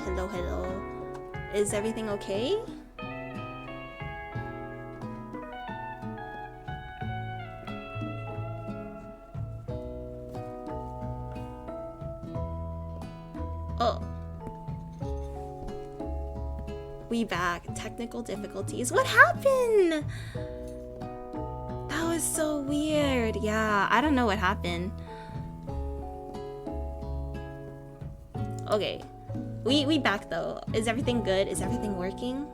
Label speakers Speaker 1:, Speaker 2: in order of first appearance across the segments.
Speaker 1: Hello, hello. Is everything okay? Oh. We back. Technical difficulties. What happened? That was so weird. Yeah, I don't know what happened. Okay. We back though. Is everything good? Is everything working?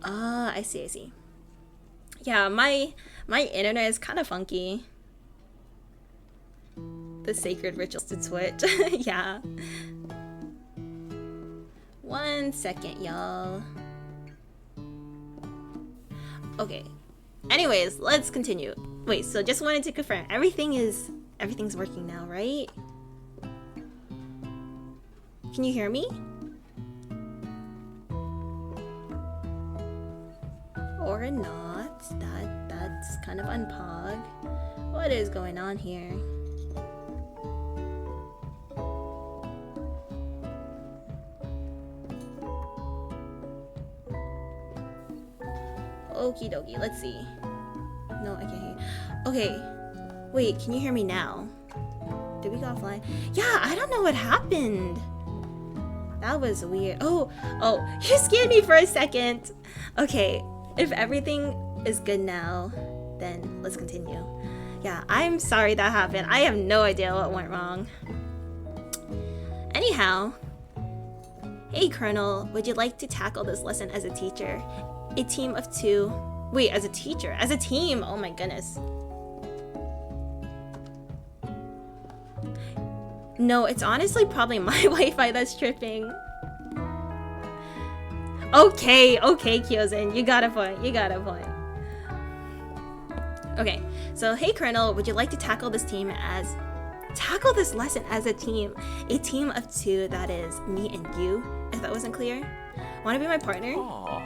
Speaker 1: I see. Yeah, my internet is kind of funky. The sacred rituals to Twitch. Yeah. 1 second, y'all. Okay. Anyways, let's continue. Wait, so just wanted to confirm. Everything's working now, right? Can you hear me? Or not? That's kind of unpog. What is going on here? Okie dokie, let's see. No, I can't hear you. Okay. Wait, can you hear me now? Did we go offline? Yeah, I don't know what happened. That was weird. Oh, you scared me for a second. Okay, if everything is good now, then let's continue. Yeah, I'm sorry that happened. I have no idea what went wrong. Anyhow, hey Colonel, would you like to tackle this lesson as a teacher? A team of 2. Wait, as a teacher? As a team? Oh my goodness. No, it's honestly probably my Wi-Fi that's tripping. Okay, Kyozin, you got a point. Okay, so hey Colonel, would you like to tackle this lesson as a team? A team of 2, that is me and you, if that wasn't clear. Wanna be my partner?
Speaker 2: Aww.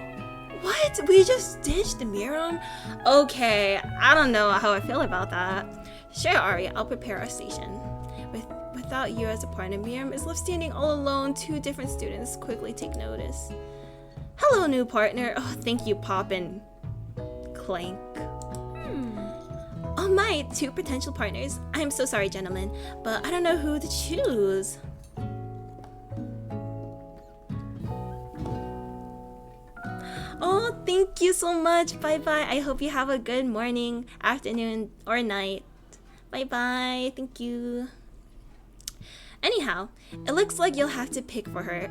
Speaker 1: What? We just ditched Miriam? Okay, I don't know how I feel about that. Sure, Ari, I'll prepare our station. Without you as a partner, Miriam is left standing all alone. 2 different students quickly take notice. Hello, new partner. Oh, thank you, Pop and Clank. Oh my, 2 potential partners. I'm so sorry, gentlemen, but I don't know who to choose. Oh, thank you so much. Bye-bye. I hope you have a good morning, afternoon, or night. Bye-bye. Thank you. Anyhow, it looks like you'll have to pick for her.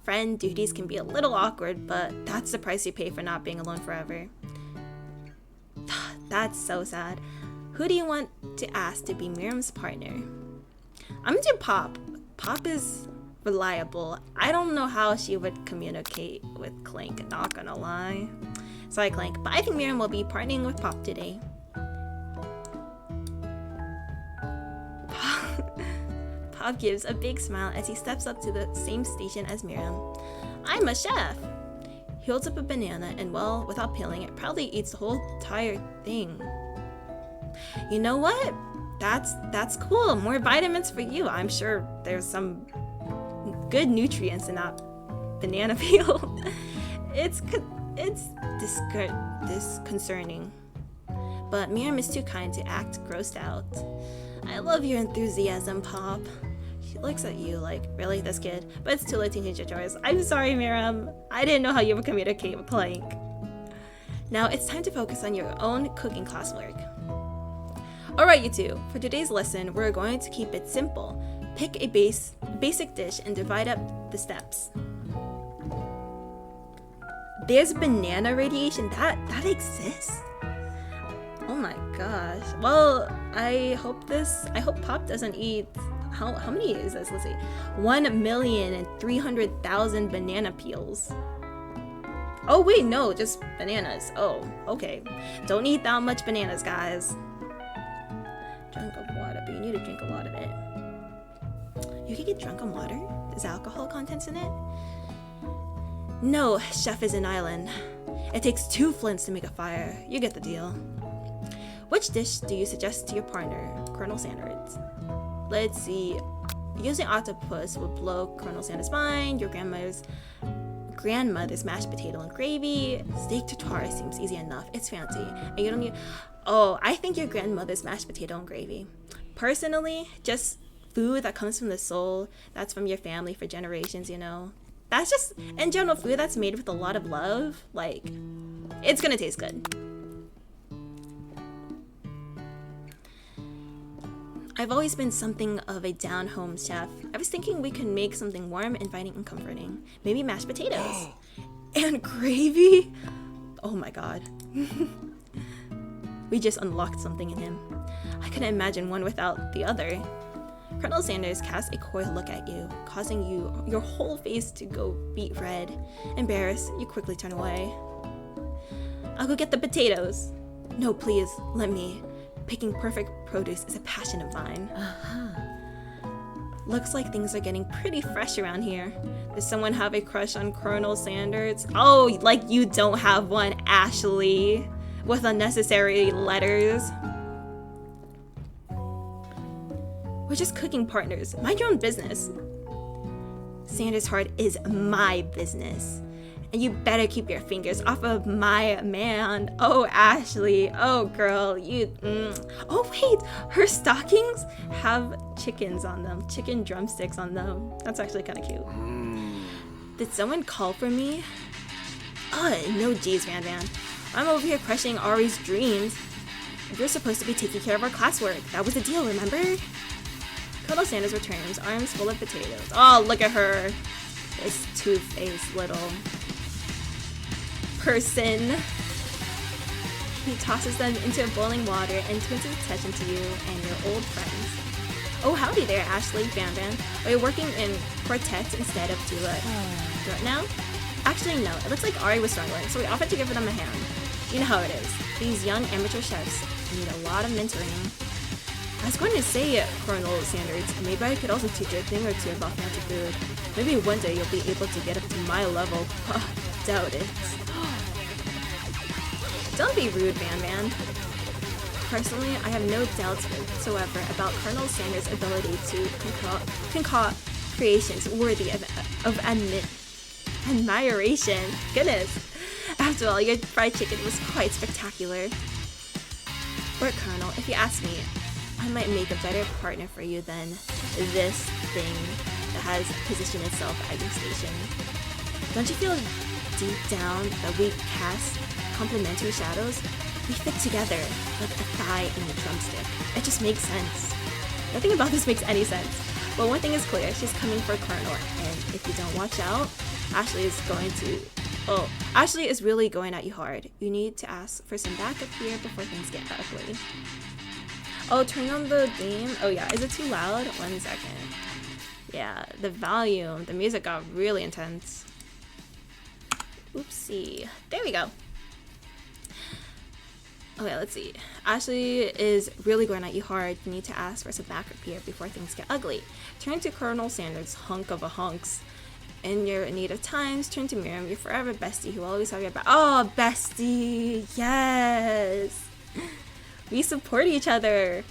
Speaker 1: Friend duties can be a little awkward, but that's the price you pay for not being alone forever. That's so sad. Who do you want to ask to be Miriam's partner? I'm gonna do Pop. Pop is reliable. I don't know how she would communicate with Clank, not gonna lie. Sorry, Clank, but I think Miriam will be partnering with Pop today. Pop gives a big smile as he steps up to the same station as Miriam. I'm a chef! He holds up a banana and, well, without peeling it, proudly eats the whole entire thing. You know what? That's cool. More vitamins for you. I'm sure there's some good nutrients in that banana peel. It's disconcerting. But Miriam is too kind to act grossed out. I love your enthusiasm, Pop. She looks at you like, really, this kid? But it's too late to change your choice. I'm sorry, Miriam. I didn't know how you would communicate with Clank. Now it's time to focus on your own cooking classwork. Alright, you two. For today's lesson, we're going to keep it simple. Pick a basic dish and divide up the steps. There's banana radiation? That exists? Oh my gosh. Well, I hope Pop doesn't eat. How many is this? Let's see. 1,300,000 banana peels. Oh wait, no, just bananas. Oh, okay. Don't eat that much bananas, guys. Drink of water, but you need to drink a lot of it. You can get drunk on water? There's alcohol contents in it? No, chef is an island. It takes 2 flints to make a fire. You get the deal. Which dish do you suggest to your partner, Colonel Sanders? Let's see. Using octopus will blow Colonel Santa's mind. Your grandmother's mashed potato and gravy. Steak tartare seems easy enough. It's fancy. And you don't need... Oh, I think your grandmother's mashed potato and gravy. Personally, just food that comes from the soul. That's from your family for generations, you know. That's just, in general, food that's made with a lot of love. Like, it's gonna taste good. I've always been something of a down-home chef. I was thinking we could make something warm, inviting, and comforting. Maybe mashed potatoes. And gravy? Oh my god. We just unlocked something in him. I couldn't imagine one without the other. Colonel Sanders casts a coy look at you, causing your whole face to go beet red. Embarrassed, you quickly turn away. I'll go get the potatoes. No, please, let me. Picking perfect produce is a passion of mine. Looks like things are getting pretty fresh around here. Does someone have a crush on Colonel Sanders? Oh, like you don't have one, Ashley. With unnecessary letters. We're just cooking partners. Mind your own business. Sanders' heart is my business. And you better keep your fingers off of my man. Oh, Ashley. Oh, girl. Oh, wait. Her stockings have chickens on them. Chicken drumsticks on them. That's actually kind of cute. Did someone call for me? Oh, no geez, Van Van. I'm over here crushing Ari's dreams. You're supposed to be taking care of our classwork. That was the deal, remember? Colonel Sanders returns, arms full of potatoes. Oh, look at her. This two-faced little person. He tosses them into boiling water and turns his attention to you and your old friends. Oh, howdy there, Ashley, Van Van. Are you working in quartet instead of duet now? Actually, no. It looks like Ari was struggling, so we offered to give them a hand. You know how it is. These young amateur chefs need a lot of mentoring. I was going to say, Colonel Sanders, maybe I could also teach you a thing or two about fancy food. Maybe one day you'll be able to get up to my level. Doubt it. Don't be rude, Van Van. Personally, I have no doubts whatsoever about Colonel Sanders' ability to concoct creations worthy of admiration. Goodness. After all, your fried chicken was quite spectacular. But Colonel, if you ask me, I might make a better partner for you than this thing that has positioned itself at your station. Don't you feel deep down that we cast complementary shadows? We fit together like a thigh and a drumstick. It just makes sense. Nothing about this makes any sense. But one thing is clear, she's coming for Colonel, and if you don't watch out, Ashley is really going at you hard. You need to ask for some backup here before things get ugly. Oh, turn on the game. Oh yeah, is it too loud? 1 second. Yeah, the volume, the music got really intense. Oopsie. There we go. Okay, let's see. Ashley is really going at you hard. You need to ask for some backup here before things get ugly. Turn to Colonel Sanders, hunk of a hunks. In your need of times, turn to Miriam, your forever bestie who will always have your back. Oh, bestie! Yes! We support each other!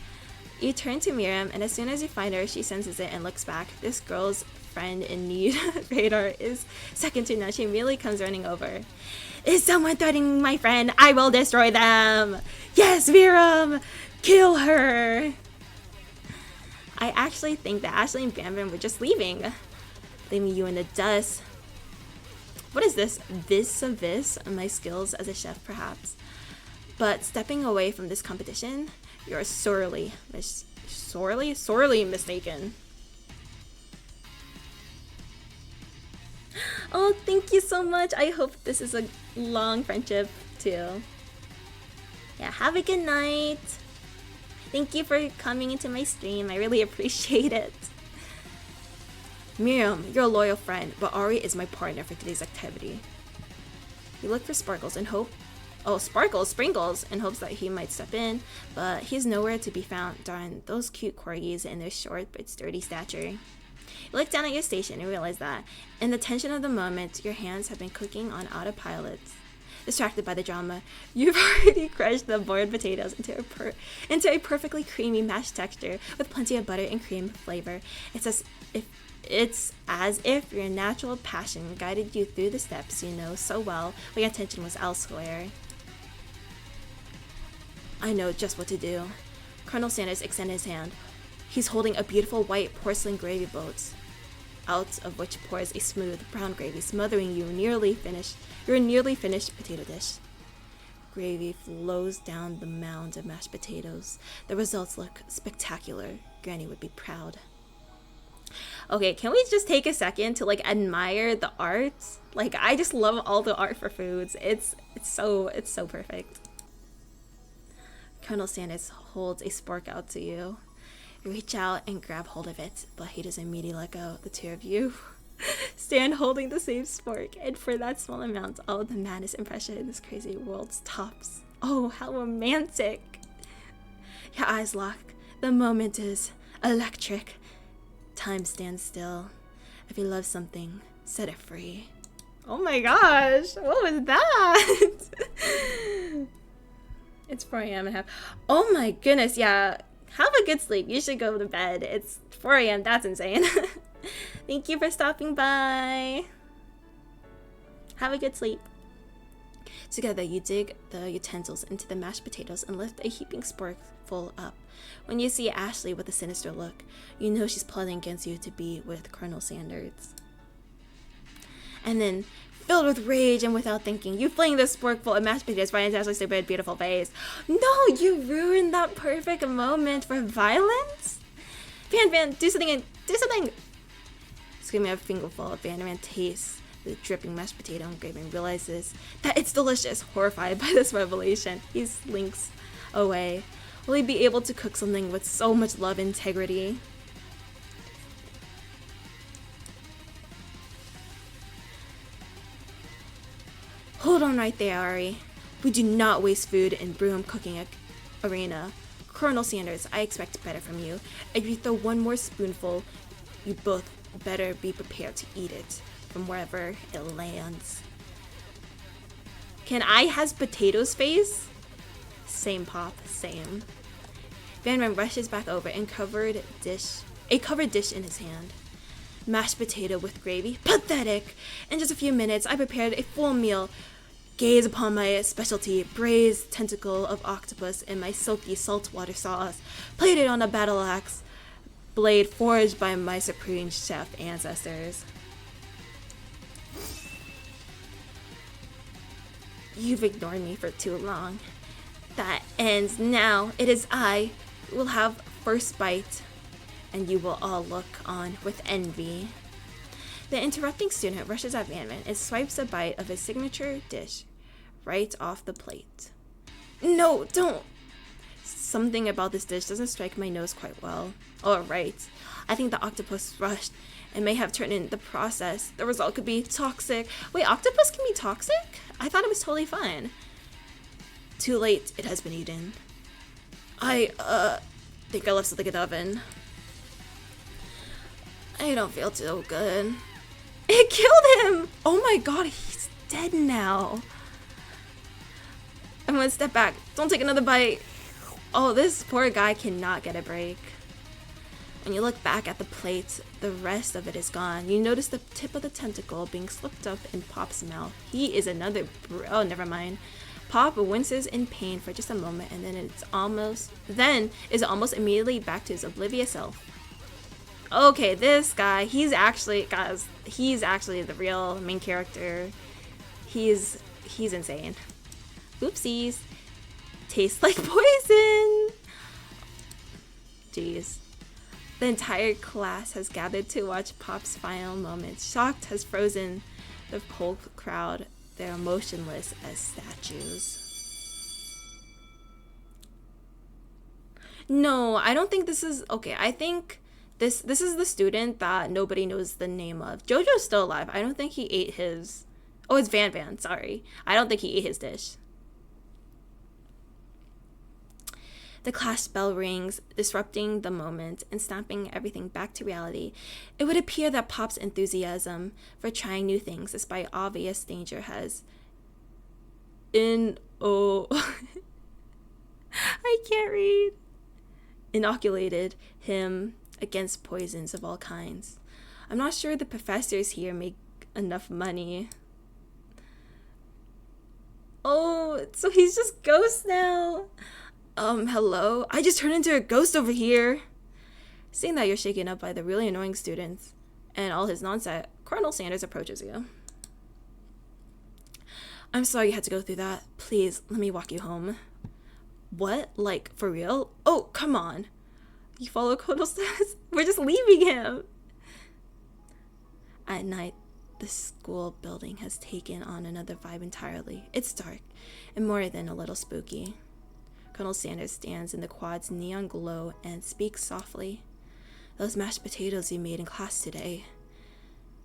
Speaker 1: You turn to Miriam, and as soon as you find her, she senses it and looks back. This girl's friend in need radar is second to none. She immediately comes running over. Is someone threatening my friend? I will destroy them! Yes, Miriam! Kill her! I actually think that Ashley and Van Van were just leaving you in the dust. What is this? Vis-a-vis my skills as a chef, perhaps. But stepping away from this competition, you're sorely mistaken. Oh, thank you so much. I hope this is a long friendship too. Yeah, have a good night. Thank you for coming into my stream. I really appreciate it. Miriam, you're a loyal friend, but Ari is my partner for today's activity. You look for Sprinkles in hopes that he might step in, but he's nowhere to be found. Darn, those cute corgis and their short but sturdy stature. You look down at your station and realize that, in the tension of the moment, your hands have been cooking on autopilot. distracted by the drama. You've already crushed the boiled potatoes into a perfectly creamy mashed texture with plenty of butter and cream flavor. It's as if your natural passion guided you through the steps you know so well when your attention was elsewhere. I know just what to do. Colonel Sanders extended his hand. He's holding a beautiful white porcelain gravy boat, out of which pours a smooth brown gravy, smothering your nearly finished potato dish. Gravy flows down the mound of mashed potatoes. The results look spectacular. Granny would be proud. Okay, can we just take a second to admire the art? I just love all the art for foods. It's so perfect. Colonel Sanders holds a spork out to you. You reach out and grab hold of it, but he doesn't immediately let go. The two of you stand holding the same spork, and for that small amount, all of the madness and pressure in this crazy world stops. Oh, how romantic! Your eyes lock. The moment is electric. Time stands still. If you love something, set it free. Oh my gosh, what was that? It's 4 a.m. and oh my goodness, yeah. Have a good sleep. You should go to bed. It's 4 a.m. That's insane. Thank you for stopping by. Have a good sleep. Together, you dig the utensils into the mashed potatoes and lift a heaping sporkful up. When you see Ashley with a sinister look, you know she's plotting against you to be with Colonel Sanders. And then, filled with rage and without thinking, you fling this sporkful of mashed potatoes right into Ashley's stupid, beautiful face. No, you ruined that perfect moment for violence. Van, do something! Screaming a fingerful, Van tastes the dripping mashed potato and gravy and realizes that it's delicious. Horrified by this revelation, he slinks away. Will he be able to cook something with so much love and integrity? Hold on right there, Ari. We do not waste food in broom cooking arena. Colonel Sanders, I expect better from you. If you throw one more spoonful, you both better be prepared to eat it from wherever it lands. Can I has potatoes face? Same, Pop, same. Van rushes back over and a covered dish in his hand. Mashed potato with gravy? Pathetic! In just a few minutes, I prepared a full meal. Gaze upon my specialty, braised tentacle of octopus in my silky saltwater sauce, plated on a battle axe blade forged by my supreme chef ancestors. You've ignored me for too long. That ends now. It is I who will have first bite, and you will all look on with envy. The interrupting student rushes at Van and swipes a bite of his signature dish right off the plate. No, don't! Something about this dish doesn't strike my nose quite well. Oh, right. I think the octopus rushed and may have turned in the process. The result could be toxic. Wait, octopus can be toxic? I thought it was totally fine. Too late, it has been eaten. I think I left something in the oven. I don't feel too good. It killed him! Oh my god, he's dead now. I'm gonna step back. Don't take another bite. Oh, this poor guy cannot get a break. When you look back at the plate, the rest of it is gone. You notice the tip of the tentacle being slipped up in Pop's mouth. He is another oh, never mind. Pop winces in pain for just a moment, and then is almost immediately back to his oblivious self. Okay, this guy, he's actually the real main character. He's insane. Oopsies. Tastes like poison. Jeez. The entire class has gathered to watch Pop's final moments. Shocked has frozen the whole crowd. They're motionless as statues. No, I don't think this is... Okay, I think this is the student that nobody knows the name of. Jojo's still alive. I don't think he ate his... Oh, it's Van, sorry. I don't think he ate his dish. The class bell rings, disrupting the moment and snapping everything back to reality. It would appear that Pop's enthusiasm for trying new things despite obvious danger has I can't read. Inoculated him against poisons of all kinds. I'm not sure the professors here make enough money. Oh, so he's just ghost now. Hello? I just turned into a ghost over here. Seeing that you're shaken up by the really annoying students and all his nonsense, Colonel Sanders approaches you. I'm sorry you had to go through that. Please, let me walk you home. What? Like, for real? Oh, come on. You follow Colonel Sanders? We're just leaving him. At night, the school building has taken on another vibe entirely. It's dark and more than a little spooky. Colonel Sanders stands in the quad's neon glow and speaks softly. Those mashed potatoes you made in class today.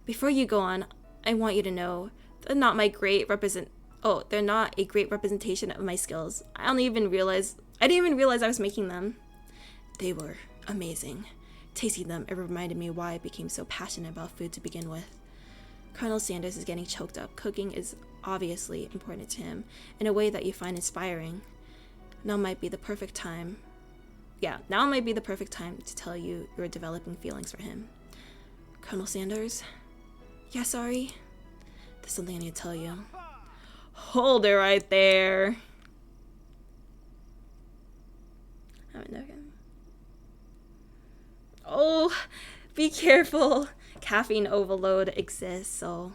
Speaker 1: Before you go on, I want you to know they're not a great representation of my skills. I didn't even realize I was making them. They were amazing. Tasting them, it reminded me why I became so passionate about food to begin with. Colonel Sanders is getting choked up. Cooking is obviously important to him in a way that you find inspiring. Now might be the perfect time to tell you you're developing feelings for him. Colonel Sanders? Yeah, sorry? There's something I need to tell you. Hold it right there. Oh, be careful. Caffeine overload exists, so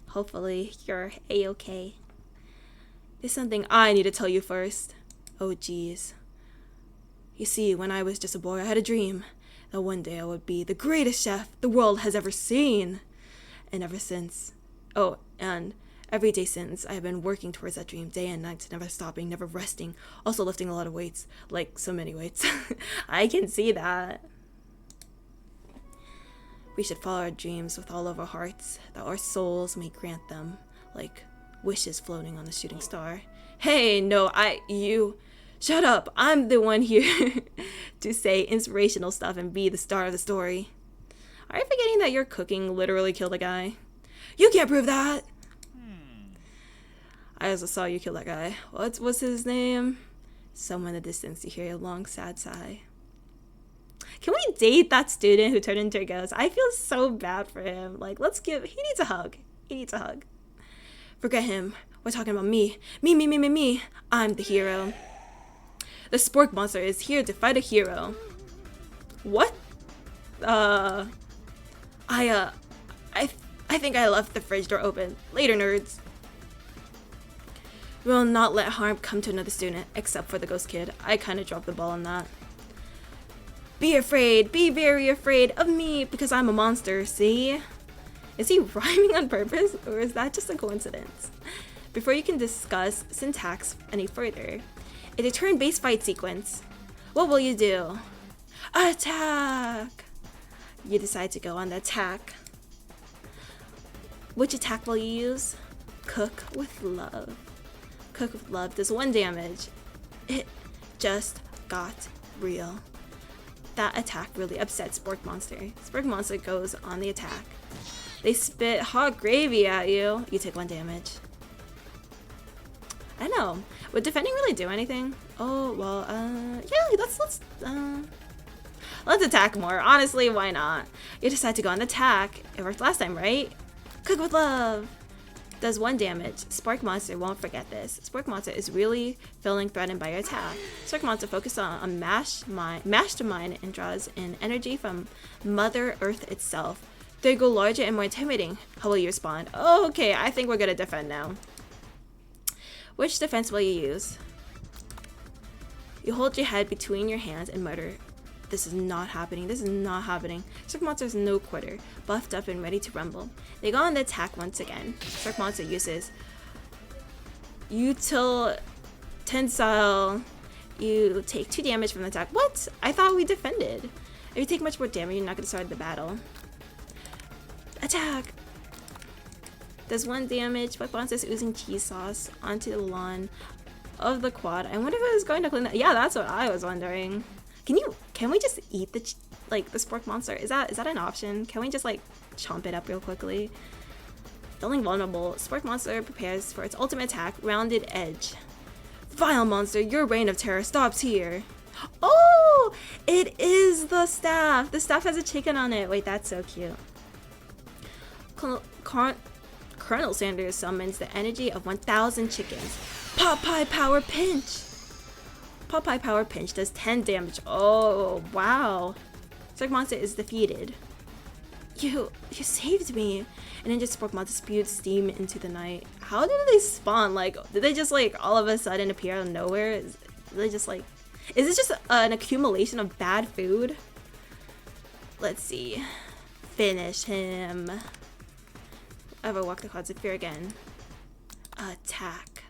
Speaker 1: hopefully you're a-okay. There's something I need to tell you first. Oh, geez. You see, when I was just a boy, I had a dream that one day I would be the greatest chef the world has ever seen. And every day since, I have been working towards that dream day and night, never stopping, never resting, also lifting a lot of weights, like so many weights. I can see that. We should follow our dreams with all of our hearts, that our souls may grant them, like wishes floating on a shooting star. Hey, no, shut up. I'm the one here to say inspirational stuff and be the star of the story. Are you forgetting that your cooking literally killed a guy? You can't prove that. I also saw you kill that guy. What's his name? Somewhere in the distance you hear a long, sad sigh. Can we date that student who turned into a ghost? I feel so bad for him. Like, he needs a hug. Forget him. We're talking about me. Me. I'm the hero. The spork monster is here to fight a hero. What? I think I left the fridge door open. Later, nerds. We will not let harm come to another student, except for the ghost kid. I kind of dropped the ball on that. Be very afraid of me, because I'm a monster, see? Is he rhyming on purpose, or is that just a coincidence? Before you can discuss syntax any further, it's a turn-based fight sequence. What will you do? Attack! You decide to go on the attack. Which attack will you use? Cook with love. Cook with love does 1 damage. It just got real. That attack really upset Spork Monster. Spork Monster goes on the attack. They spit hot gravy at you. You take 1 damage. I don't know. Would defending really do anything? Oh, well, yeah, let's attack more. Honestly, why not? You decide to go on the attack. It worked last time, right? Cook with love. Does 1 damage. Spark Monster won't forget this. Spark Monster is really feeling threatened by your attack. Spark Monster focuses on mastermind and draws in energy from Mother Earth itself. They go larger and more intimidating. How will you respond? Oh, okay, I think we're gonna defend now. Which defense will you use? You hold your head between your hands and mutter, "This is not happening. This is not happening." Spark Monster is no quitter, buffed up and ready to rumble. They go on the attack once again. Spark Monster uses Util Tensile. You take 2 damage from the attack. What? I thought we defended. If you take much more damage, you're not going to start the battle. Attack! Does 1 damage. Spark Monster is oozing cheese sauce onto the lawn of the quad. I wonder if it was going to clean that. Yeah, that's what I was wondering. Can we just eat the Spork Monster? Is that an option? Can we just chomp it up real quickly? Feeling vulnerable, Spork Monster prepares for its ultimate attack, Rounded Edge. Vile monster, your reign of terror stops here. Oh, it is the staff. The staff has a chicken on it. Wait, that's so cute. Colonel Sanders summons the energy of 1,000 chickens. Popeye Power Pinch. Popeye Power Pinch does 10 damage. Oh, wow. Spork Monster is defeated. You saved me. And then just Spork Monster spewed steam into the night. How did they spawn? Like, did they just like all of a sudden appear out of nowhere? Is this just an accumulation of bad food? Let's see. Finish him. Ever walk the clouds of fear again. Attack.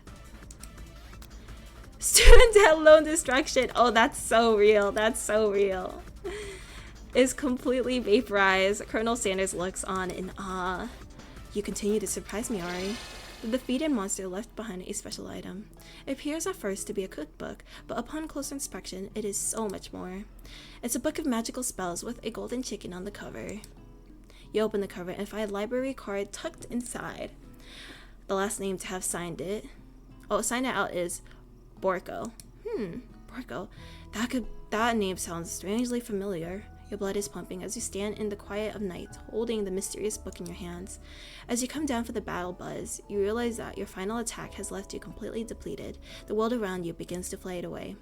Speaker 1: Student at lone destruction. Oh, that's so real. That's so real. Is completely vaporized. Colonel Sanders looks on in awe. You continue to surprise me, Ari. The defeated monster left behind a special item. It appears at first to be a cookbook, but upon closer inspection, it is so much more. It's a book of magical spells with a golden chicken on the cover. You open the cover and find a library card tucked inside. The last name to have signed it out is Borko. Borko. That name sounds strangely familiar. Your blood is pumping as you stand in the quiet of night, holding the mysterious book in your hands. As you come down for the battle buzz, you realize that your final attack has left you completely depleted. The world around you begins to fade away.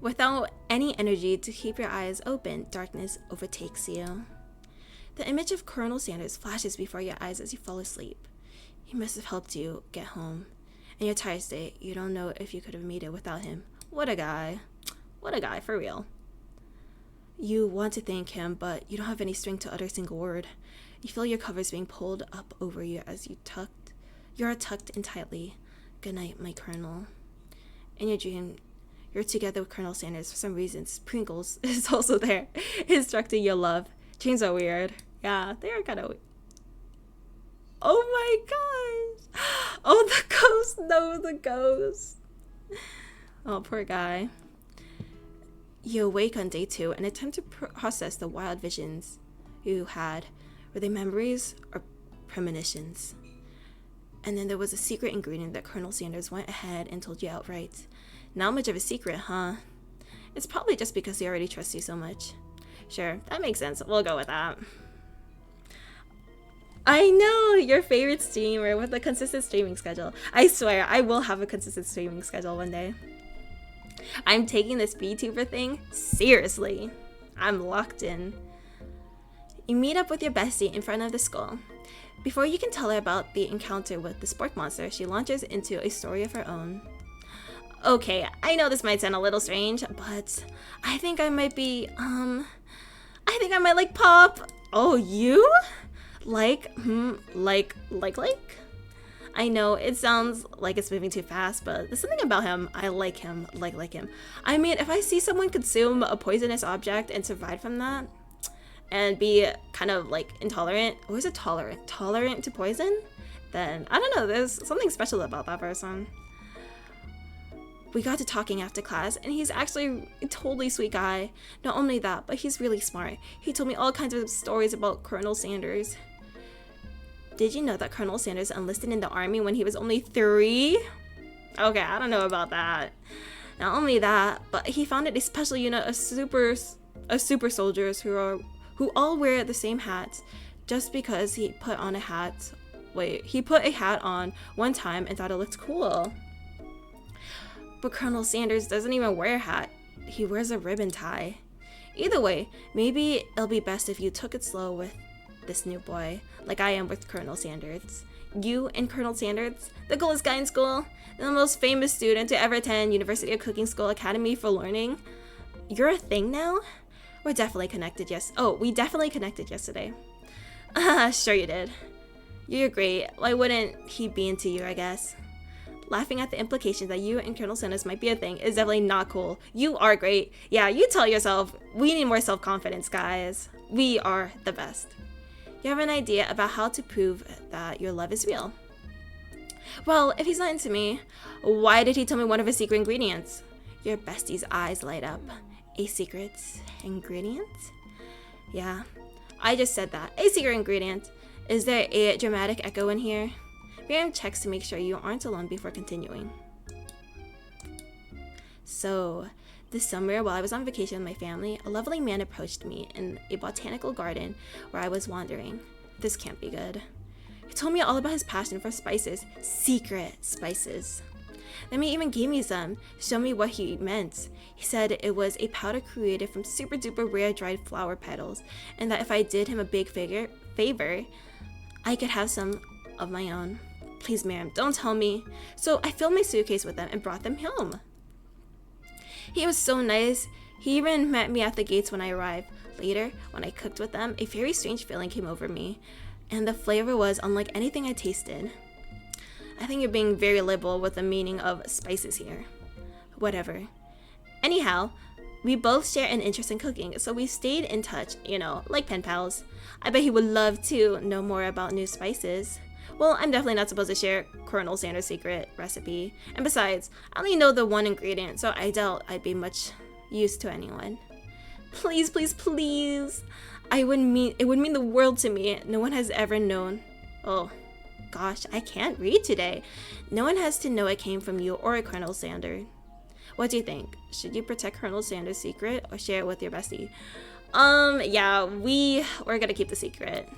Speaker 1: Without any energy to keep your eyes open, darkness overtakes you. The image of Colonel Sanders flashes before your eyes as you fall asleep. He must have helped you get home. In your tired state, you don't know if you could have made it without him. What a guy. What a guy, for real. You want to thank him, but you don't have any strength to utter a single word. You feel your covers being pulled up over you as you are tucked in tightly. Good night, my Colonel. In your dream, you're together with Colonel Sanders. For some reason, Pringles is also there, instructing your love. Dreams are weird. Yeah, they are kind of weird. Oh my gosh. Oh, the ghost. No, the ghost. Oh, poor guy. You awake on day 2 and attempt to process the wild visions you had. Were they memories or premonitions? And then there was a secret ingredient that Colonel Sanders went ahead and told you outright. Not much of a secret, huh? It's probably just because he already trusts you so much. Sure, that makes sense. We'll go with that. I know, your favorite streamer with a consistent streaming schedule. I swear, I will have a consistent streaming schedule one day. I'm taking this VTuber thing seriously. I'm locked in. You meet up with your bestie in front of the school. Before you can tell her about the encounter with the Spork Monster, she launches into a story of her own. Okay, I know this might sound a little strange, but I think I might like Pop. Oh, you? Like? I know it sounds like it's moving too fast, but there's something about him. I like him, like him. I mean, if I see someone consume a poisonous object and survive from that, and be kind of like intolerant, or is it tolerant to poison, then I don't know, there's something special about that person. We got to talking after class, and he's actually a totally sweet guy. Not only that, but he's really smart. He told me all kinds of stories about Colonel Sanders. Did you know that Colonel Sanders enlisted in the army when he was only 3? Okay, I don't know about that. Not only that, but he founded a special unit of super soldiers who all wear the same hats just because he put a hat on one time and thought it looked cool. But Colonel Sanders doesn't even wear a hat. He wears a ribbon tie. Either way, maybe it'll be best if you took it slow with this new boy, like I am with Colonel Sanders. You and Colonel Sanders, the coolest guy in school, the most famous student to ever attend University of Cooking School Academy for Learning. You're a thing now? We definitely connected yesterday. Sure you did. You're great. Why wouldn't he be into you, I guess? Laughing at the implication that you and Colonel Sanders might be a thing is definitely not cool. You are great. Yeah, you tell yourself, we need more self-confidence, guys. We are the best. You have an idea about how to prove that your love is real. Well, if he's not into me, why did he tell me one of his secret ingredients? Your bestie's eyes light up. A secret ingredient? Yeah, I just said that. A secret ingredient. Is there a dramatic echo in here? Miriam checks to make sure you aren't alone before continuing. So, this summer, while I was on vacation with my family, a lovely man approached me in a botanical garden where I was wandering. This can't be good. He told me all about his passion for spices, secret spices. Then he even gave me some, showed me what he meant. He said it was a powder created from super duper rare dried flower petals, and that if I did him a big favor, I could have some of my own. Please, Miriam, don't tell me. So I filled my suitcase with them and brought them home. He was so nice. He even met me at the gates when I arrived. Later, when I cooked with them, a very strange feeling came over me, and the flavor was unlike anything I tasted. I think you're being very liberal with the meaning of spices here. Whatever. Anyhow, we both share an interest in cooking, so we stayed in touch, like pen pals. I bet he would love to know more about new spices. Well, I'm definitely not supposed to share Colonel Sanders' secret recipe. And besides, I only know the one ingredient, so I doubt I'd be much use to anyone. Please, please, please. It would mean the world to me. No one has ever known. Oh, gosh, I can't read today. No one has to know it came from you or Colonel Sanders. What do you think? Should you protect Colonel Sanders' secret or share it with your bestie? Yeah, we're gonna keep the secret.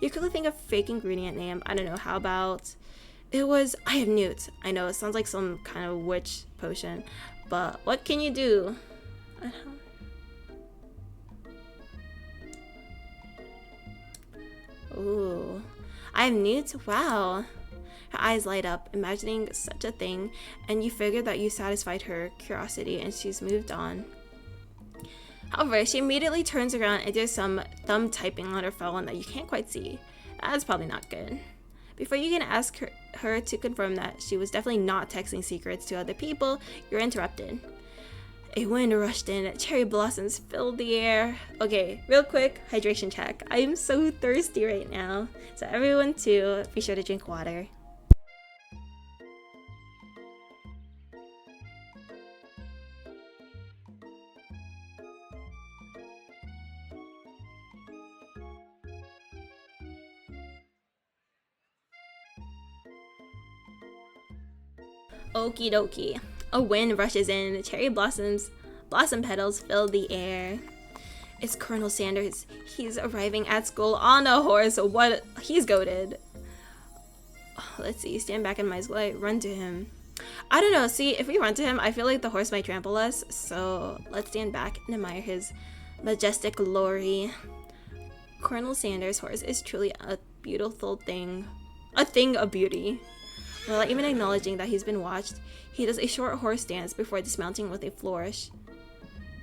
Speaker 1: You could think of a fake ingredient name. I don't know, how about I have newt. I know it sounds like some kind of witch potion, but what can you do? Ooh, I have newt? Wow. Her eyes light up, imagining such a thing, and you figure that you satisfied her curiosity and she's moved on. However, she immediately turns around and does some thumb typing on her phone that you can't quite see. That's probably not good. Before you can ask her to confirm that she was definitely not texting secrets to other people, you're interrupted. A wind rushed in, cherry blossoms filled the air. Okay, real quick, hydration check. I'm so thirsty right now. So everyone too, be sure to drink water. Okie dokie. A wind rushes in, cherry blossom petals fill the air. It's Colonel Sanders. He's arriving at school on a horse. What? He's goated. Let's see, stand back in my light, run to him. I don't know, see, if we run to him, I feel like the horse might trample us, so let's stand back and admire his majestic glory. Colonel Sanders' horse is truly a beautiful thing. A thing of beauty. Without even acknowledging that he's been watched, he does a short horse dance before dismounting with a flourish.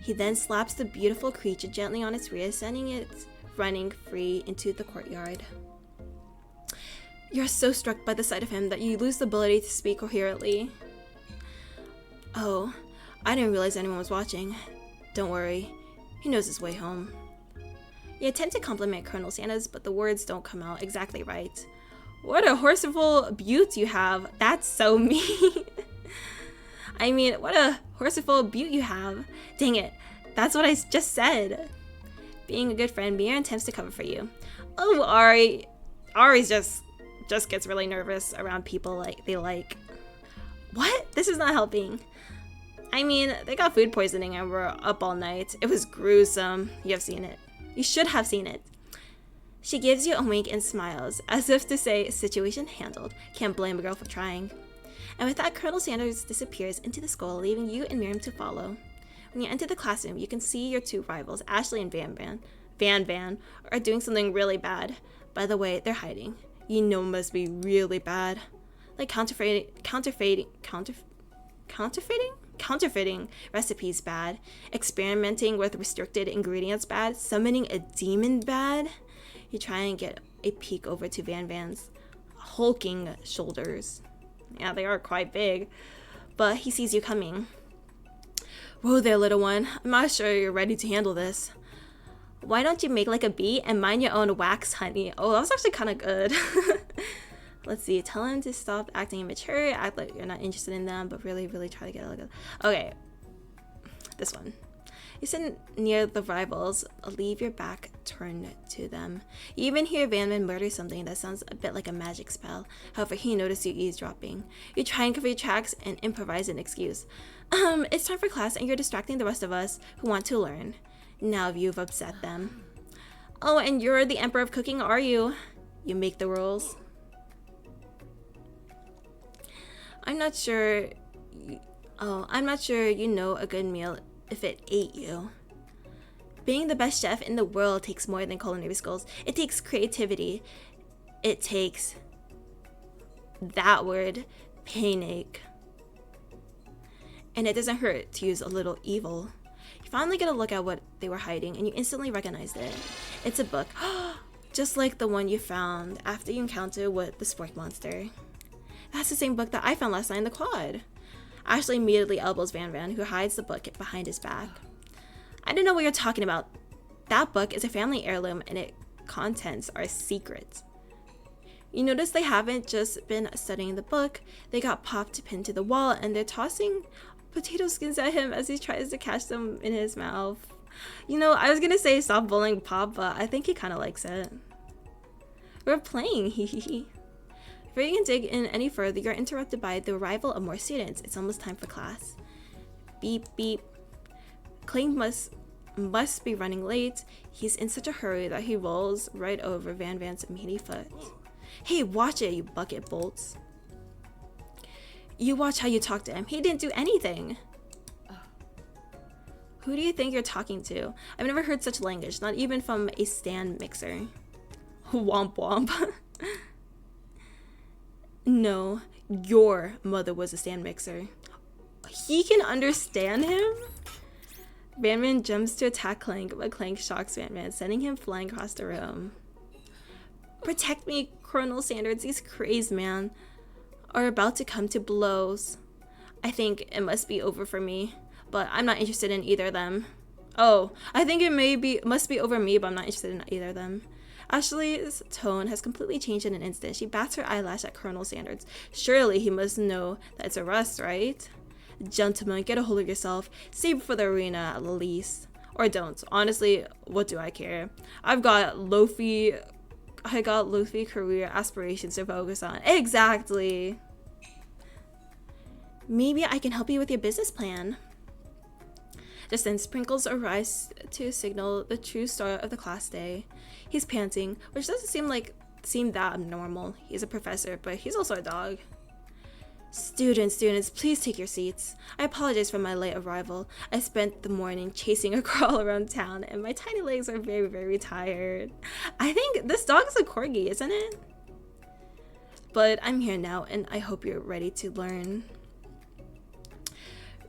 Speaker 1: He then slaps the beautiful creature gently on its rear, sending it running free into the courtyard. You're so struck by the sight of him that you lose the ability to speak coherently. Oh, I didn't realize anyone was watching. Don't worry, he knows his way home. You attempt to compliment Colonel Sanders, but the words don't come out exactly right. What a horseful beaut you have. That's so mean. I mean, what a horseful beaut you have. Dang it, that's what I just said. Being a good friend, Mia attempts to cover for you. Oh, Ari just gets really nervous around people they like. What? This is not helping. I mean, they got food poisoning and were up all night. It was gruesome. You have seen it. You should have seen it. She gives you a wink and smiles, as if to say, situation handled. Can't blame a girl for trying. And with that, Colonel Sanders disappears into the school, leaving you and Miriam to follow. When you enter the classroom, you can see your two rivals, Ashley and Van, are doing something really bad. By the way, they're hiding. You know it must be really bad. Like counterfeiting recipes bad. Experimenting with restricted ingredients bad. Summoning a demon bad. You try and get a peek over to Van's hulking shoulders. Yeah, they are quite big. But he sees you coming. Whoa there, little one. I'm not sure you're ready to handle this. Why don't you make like a bee and mind your own wax, honey? Oh, that was actually kind of good. Let's see. Tell him to stop acting immature. Act like you're not interested in them, but really, really try to get a look at. Okay. This one. You sit near the rivals, leave your back turned to them. You even hear Van Man mutter something that sounds a bit like a magic spell. However, he noticed you eavesdropping. You try and cover your tracks and improvise an excuse. It's time for class and you're distracting the rest of us who want to learn. Now you've upset them. Oh, and you're the emperor of cooking, are you? You make the rules. I'm not sure you know a good meal if it ate you. Being the best chef in the world takes more than culinary skills. It takes creativity. It takes that word, panic. And it doesn't hurt to use a little evil. You finally get a look at what they were hiding and you instantly recognized it. It's a book, just like the one you found after you encountered with the spork monster. That's the same book that I found last night in the quad. Ashley immediately elbows Van, who hides the book behind his back. I don't know what you're talking about. That book is a family heirloom and its contents are secret. You notice they haven't just been studying the book, they got popped pinned to the wall and they're tossing potato skins at him as he tries to catch them in his mouth. You know, I was gonna say stop bullying Pop, but I think he kind of likes it. We're playing, hee. Before you can dig in any further, you're interrupted by the arrival of more students. It's almost time for class. Beep, beep. Clank must be running late. He's in such a hurry that he rolls right over Van's meaty foot. Hey, watch it, you bucket bolts. You watch how you talk to him. He didn't do anything. Who do you think you're talking to? I've never heard such language, not even from a stand mixer. Womp womp. No, your mother was a stand mixer. He can understand him? Van jumps to attack Clank, but Clank shocks Van, sending him flying across the room. Protect me, Colonel Sanders. These crazed men are about to come to blows. I think it must be over for me, but I'm not interested in either of them. Oh, I think it must be over me, but I'm not interested in either of them. Ashley's tone has completely changed in an instant. She bats her eyelash at Colonel Sanders. Surely he must know that it's a rust, right? Gentlemen, get a hold of yourself. Save it for the arena at least. Or don't. Honestly, what do I care? I got Lofi career aspirations to focus on. Exactly. Maybe I can help you with your business plan. Just then, Sprinkles arrives to signal the true start of the class day. He's panting, which doesn't seem that abnormal. He's a professor, but he's also a dog. Students, please take your seats. I apologize for my late arrival. I spent the morning chasing a crawl around town, and my tiny legs are very, very tired. I think this dog is a corgi, isn't it? But I'm here now, and I hope you're ready to learn.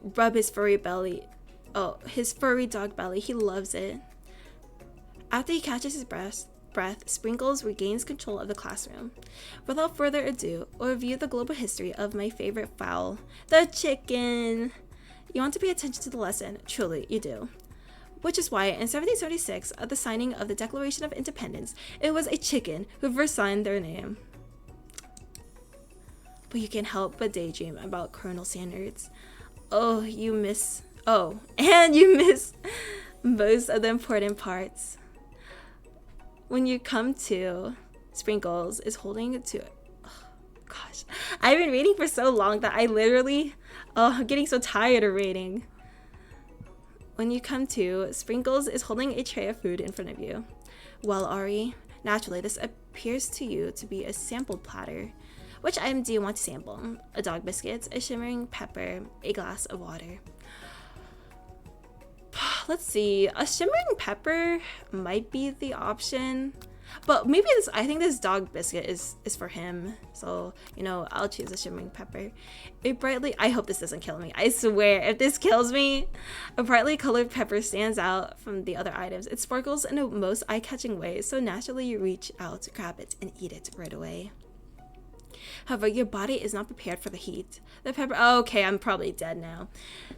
Speaker 1: Rub his furry belly. Oh, his furry dog belly. He loves it. After he catches his breath, Sprinkles regains control of the classroom. Without further ado, we'll review the global history of my favorite fowl, the chicken. You want to pay attention to the lesson. Truly, you do. Which is why in 1776, at the signing of the Declaration of Independence, it was a chicken who first signed their name. But you can't help but daydream about Colonel Sanders. And you miss most of the important parts. When you come to, Sprinkles is holding it to, gosh, I've been reading for so long that I'm getting so tired of reading. When you come to, Sprinkles is holding a tray of food in front of you. Well, Ari, naturally this appears to you to be a sample platter. Which item do you want to sample? A dog biscuit, a shimmering pepper, a glass of water. Let's see, a shimmering pepper might be the option, but maybe I think this dog biscuit is for him. So, I'll choose a shimmering pepper. I hope this doesn't kill me. I swear, if this kills me, a brightly colored pepper stands out from the other items. It sparkles in a most eye-catching way, so naturally you reach out to grab it and eat it right away. However, your body is not prepared for the heat. The pepper, okay, I'm probably dead now.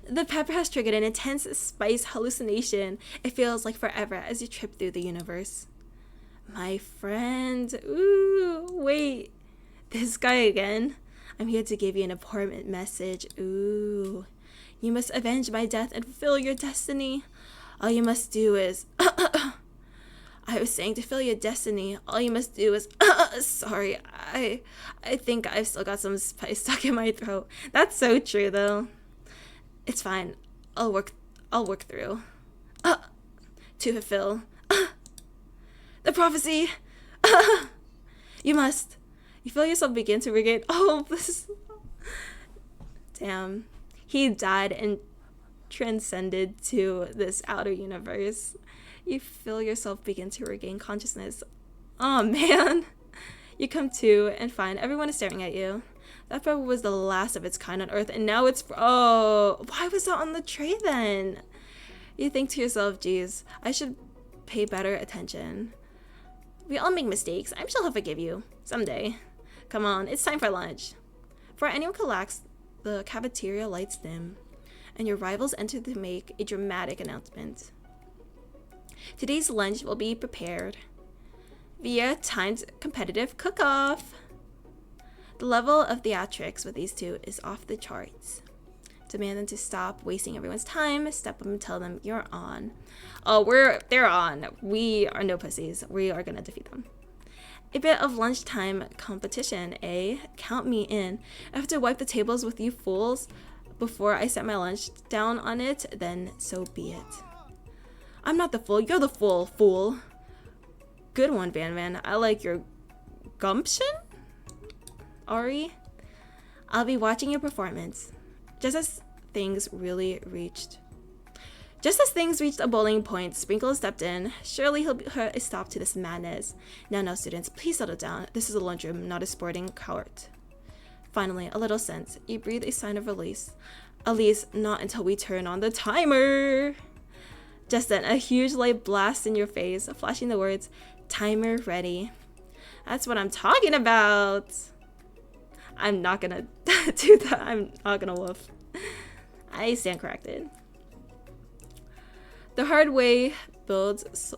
Speaker 1: The pepper has triggered an intense spice hallucination. It feels like forever as you trip through the universe. My friend, ooh, wait, this guy again? I'm here to give you an important message. Ooh, you must avenge my death and fulfill your destiny. All you must do is I was saying to fill your destiny, all you must do is sorry, I think I've still got some spice stuck in my throat. That's so true though. It's fine. I'll work through. To fulfill the prophecy. You must. You feel yourself begin to regain. Oh, this is... Damn. He died and transcended to this outer universe. You feel yourself begin to regain consciousness. Oh, man. You come to and find everyone is staring at you. That probably was the last of its kind on Earth, and now it's... Oh, why was that on the tray then? You think to yourself, geez, I should pay better attention. We all make mistakes. I'm sure he'll forgive you. Someday. Come on, it's time for lunch. Before anyone collects, the cafeteria lights dim, and your rivals enter to make a dramatic announcement. Today's lunch will be prepared via timed competitive cook-off. The level of theatrics with these two is off the charts. Demand them to stop wasting everyone's time, step up and tell them you're on. Oh, they're on. We are no pussies. We are gonna defeat them. A bit of lunchtime competition, eh? Count me in. I have to wipe the tables with you fools before I set my lunch down on it, then so be it. I'm not the fool, you're the fool. Good one, Van. I like your gumption, Ari. I'll be watching your performance. Just as things reached a boiling point, Sprinkle stepped in. Surely he'll put a stop to this madness. Now, students, please settle down. This is a lunchroom, not a sporting court. Finally, a little sense. You breathe a sign of release. At least, not until we turn on the timer. Just then, a huge light blasts in your face, flashing the words, "Timer ready." That's what I'm talking about. I'm not gonna do that. I'm not gonna woof. I stand corrected. The hard way builds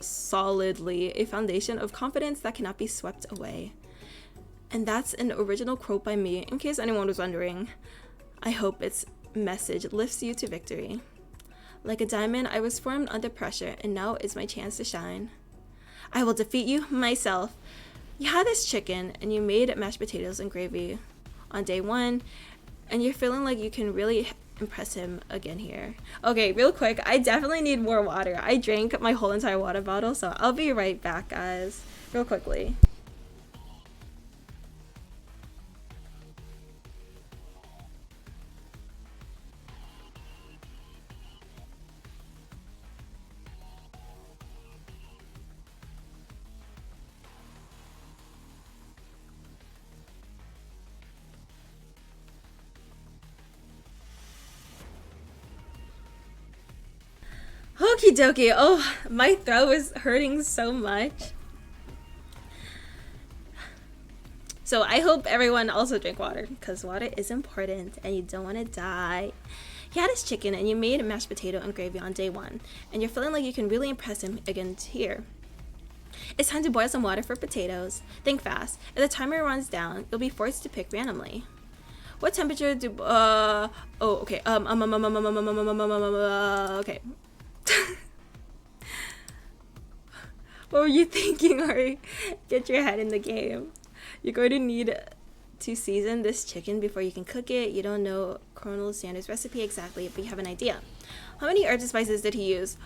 Speaker 1: solidly a foundation of confidence that cannot be swept away. And that's an original quote by me, in case anyone was wondering. I hope its message lifts you to victory. Like a diamond, I was formed under pressure, and now is my chance to shine. I will defeat you myself. You had this chicken, and you made mashed potatoes and gravy on day 1, and you're feeling like you can really impress him again here. Okay, real quick, I definitely need more water. I drank my whole entire water bottle, so I'll be right back, guys, real quickly. Okie dokie. Oh, my throat is hurting so much. So I hope everyone also drink water, because water is important and you don't want to die. You had his chicken and you made a mashed potato and gravy on day 1, and you're feeling like you can really impress him again here. It's time to boil some water for potatoes. Think fast. If the timer runs down, you'll be forced to pick randomly. What temperature do okay. Okay. What were you thinking, Ari? Get your head in the game. You're going to need to season this chicken before you can cook it. You don't know Colonel Sanders' recipe exactly, but you have an idea. How many herbs and spices did he use?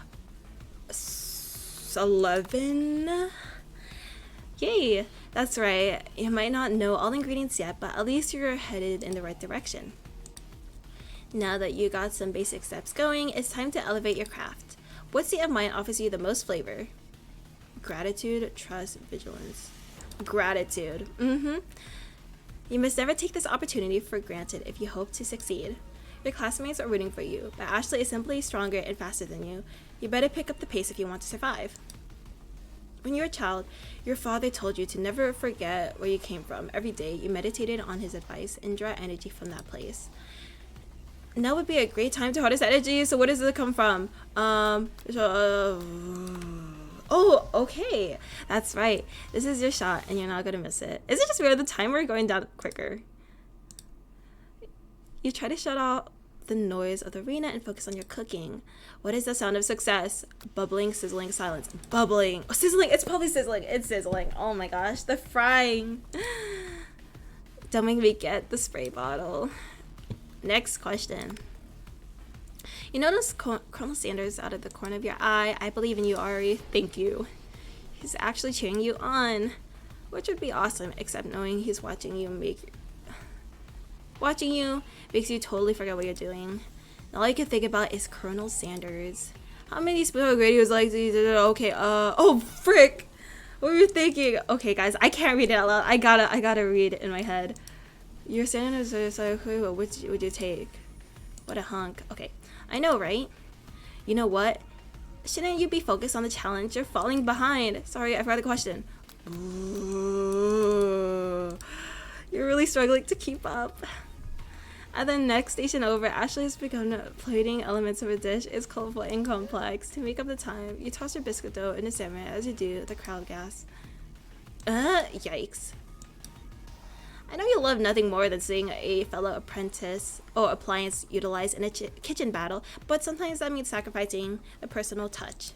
Speaker 1: 11? Yay, that's right. You might not know all the ingredients yet, but at least you're headed in the right direction. Now that you got some basic steps going, it's time to elevate your craft. What state of mind offers you the most flavor? Gratitude, trust, vigilance. Gratitude. You must never take this opportunity for granted if you hope to succeed. Your classmates are rooting for you, but Ashley is simply stronger and faster than you. You better pick up the pace if you want to survive. When you were a child, your father told you to never forget where you came from. Every day, you meditated on his advice and draw energy from that place. Now would be a great time to harness energy. So where does it come from? Oh, okay. That's right. This is your shot and you're not gonna miss it. Is it just weird the timer going down quicker? You try to shut off the noise of the arena and focus on your cooking. What is the sound of success? Bubbling, sizzling, silence. Bubbling. Oh, sizzling. It's probably sizzling. It's sizzling. Oh my gosh. The frying. Don't make me get the spray bottle. Next question. You notice Colonel Sanders out of the corner of your eye. I believe in you, Ari. Thank you. He's actually cheering you on, which would be awesome, except knowing he's watching you makes you totally forget what you're doing. And all you can think about is Colonel Sanders. How many spoiled radios like these? Okay, oh frick! What were you thinking? Okay, guys, I can't read it out loud. I gotta read it in my head. Your Sanders is like, what would you take? What a hunk. Okay, I know, right? You know what? Shouldn't you be focused on the challenge? You're falling behind. Sorry, I forgot the question. Ooh, you're really struggling to keep up. At the next station over, Ashley has begun plating elements of a dish. It's colorful and complex. To make up the time, you toss your biscuit dough into salmon. As you do, the crowd gasps. Yikes. I know you love nothing more than seeing a fellow apprentice or appliance utilized in a kitchen battle, but sometimes that means sacrificing a personal touch.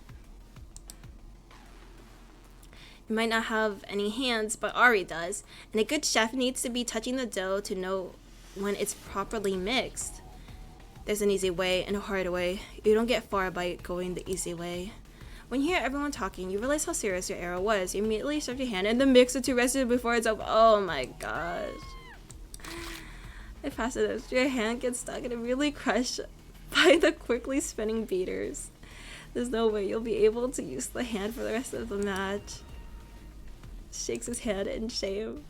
Speaker 1: You might not have any hands, but Ari does, and a good chef needs to be touching the dough to know when it's properly mixed. There's an easy way and a hard way. You don't get far by going the easy way. When you hear everyone talking, you realize how serious your error was. You immediately shove your hand in the mixer to rest it before it's over. Oh my gosh. If faster, your hand gets stuck and it really crushed by the quickly spinning beaters. There's no way you'll be able to use the hand for the rest of the match. Shakes his hand in shame.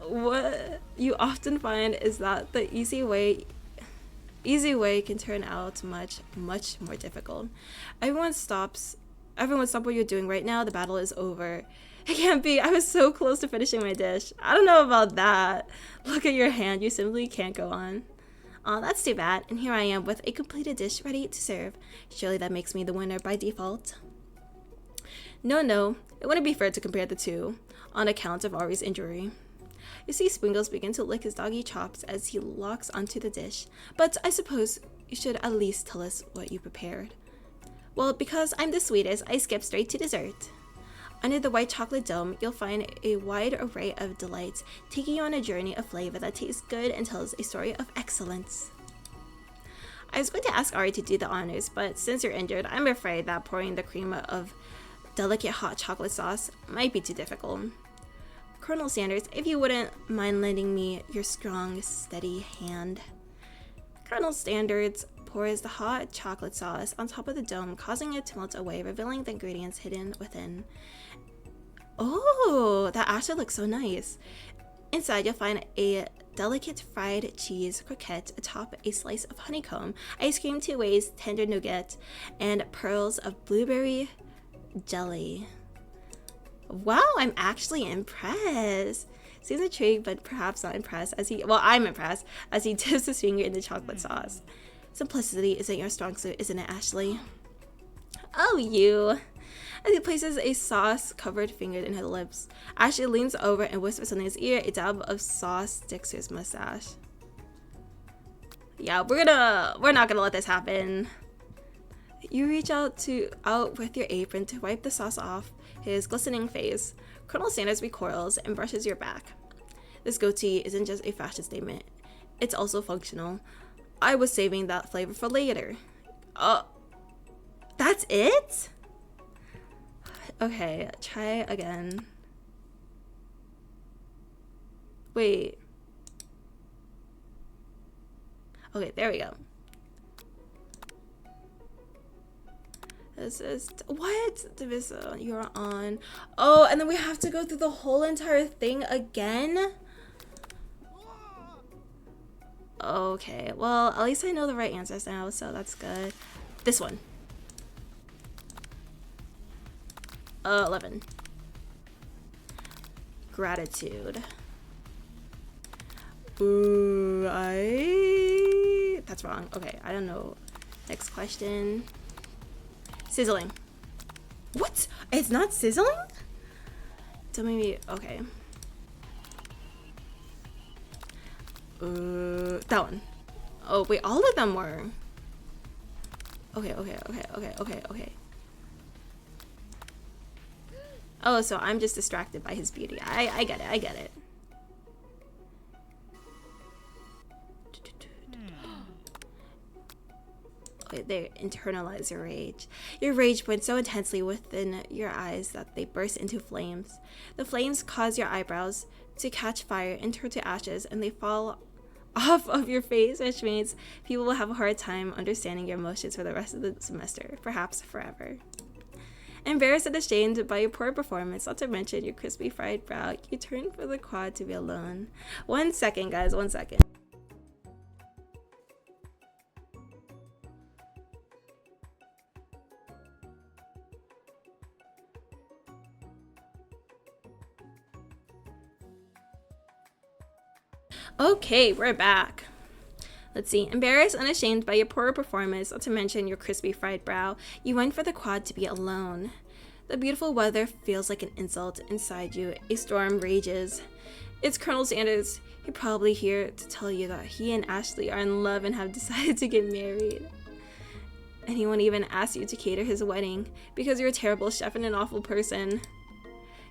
Speaker 1: What you often find is that the easy way can turn out much more difficult. Everyone stop what you're doing right now. The battle is over. It can't be. I was so close to finishing my dish. I don't know about that. Look at your hand. You simply can't go on. Oh, that's too bad. And here I am with a completed dish ready to serve. Surely that makes me the winner by default. No, it wouldn't be fair to compare the two on account of Ari's injury. You see Sprinkles begin to lick his doggy chops as he locks onto the dish. But I suppose you should at least tell us what you prepared. Well, because I'm the sweetest, I skip straight to dessert. Under the white chocolate dome, you'll find a wide array of delights, taking you on a journey of flavor that tastes good and tells a story of excellence. I was going to ask Ari to do the honors, but since you're injured, I'm afraid that pouring the cream of delicate hot chocolate sauce might be too difficult. Colonel Sanders, if you wouldn't mind lending me your strong, steady hand. Colonel Sanders pours the hot chocolate sauce on top of the dome, causing it to melt away, revealing the ingredients hidden within. Oh, that actually looks so nice. Inside, you'll find a delicate fried cheese croquette atop a slice of honeycomb, ice cream 2 ways, tender nougat, and pearls of blueberry jelly. Wow, I'm actually impressed. Seems intrigued, but perhaps not impressed I'm impressed as he dips his finger in the chocolate sauce. Simplicity isn't your strong suit, isn't it, Ashley? Oh, you. As he places a sauce-covered finger in her lips, Ashley leans over and whispers in his ear. A dab of sauce sticks to his mustache. Yeah, we're not gonna let this happen. You reach out with your apron to wipe the sauce off his glistening face. Colonel Sanders recoils and brushes your back. This goatee isn't just a fashion statement. It's also functional. I was saving that flavor for later. That's it? Okay, try again. Wait. Okay, there we go. This is what division you're on. Oh, and then we have to go through the whole entire thing again. Okay, well, at least I know the right answers now, so that's good. This one. 11. Gratitude. Ooh, that's wrong. Okay, I don't know. Next question. Sizzling. What? It's not sizzling? So maybe, okay. That one. Oh, wait, all of them were. Okay. Oh, so I'm just distracted by his beauty. I get it. Okay, they internalize your rage. Your rage burns so intensely within your eyes that they burst into flames. The flames cause your eyebrows to catch fire and turn to ashes, and they fall off of your face, which means people will have a hard time understanding your emotions for the rest of the semester, perhaps forever. Embarrassed and ashamed by your poor performance, not to mention your crispy fried brow, you turn for the quad to be alone. 1 second, guys, 1 second. Okay, we're back. Let's see. Embarrassed and ashamed by your poor performance, not to mention your crispy fried brow, you went for the quad to be alone. The beautiful weather feels like an insult inside you. A storm rages. It's Colonel Sanders. He's probably here to tell you that he and Ashley are in love and have decided to get married. And he won't even ask you to cater his wedding because you're a terrible chef and an awful person.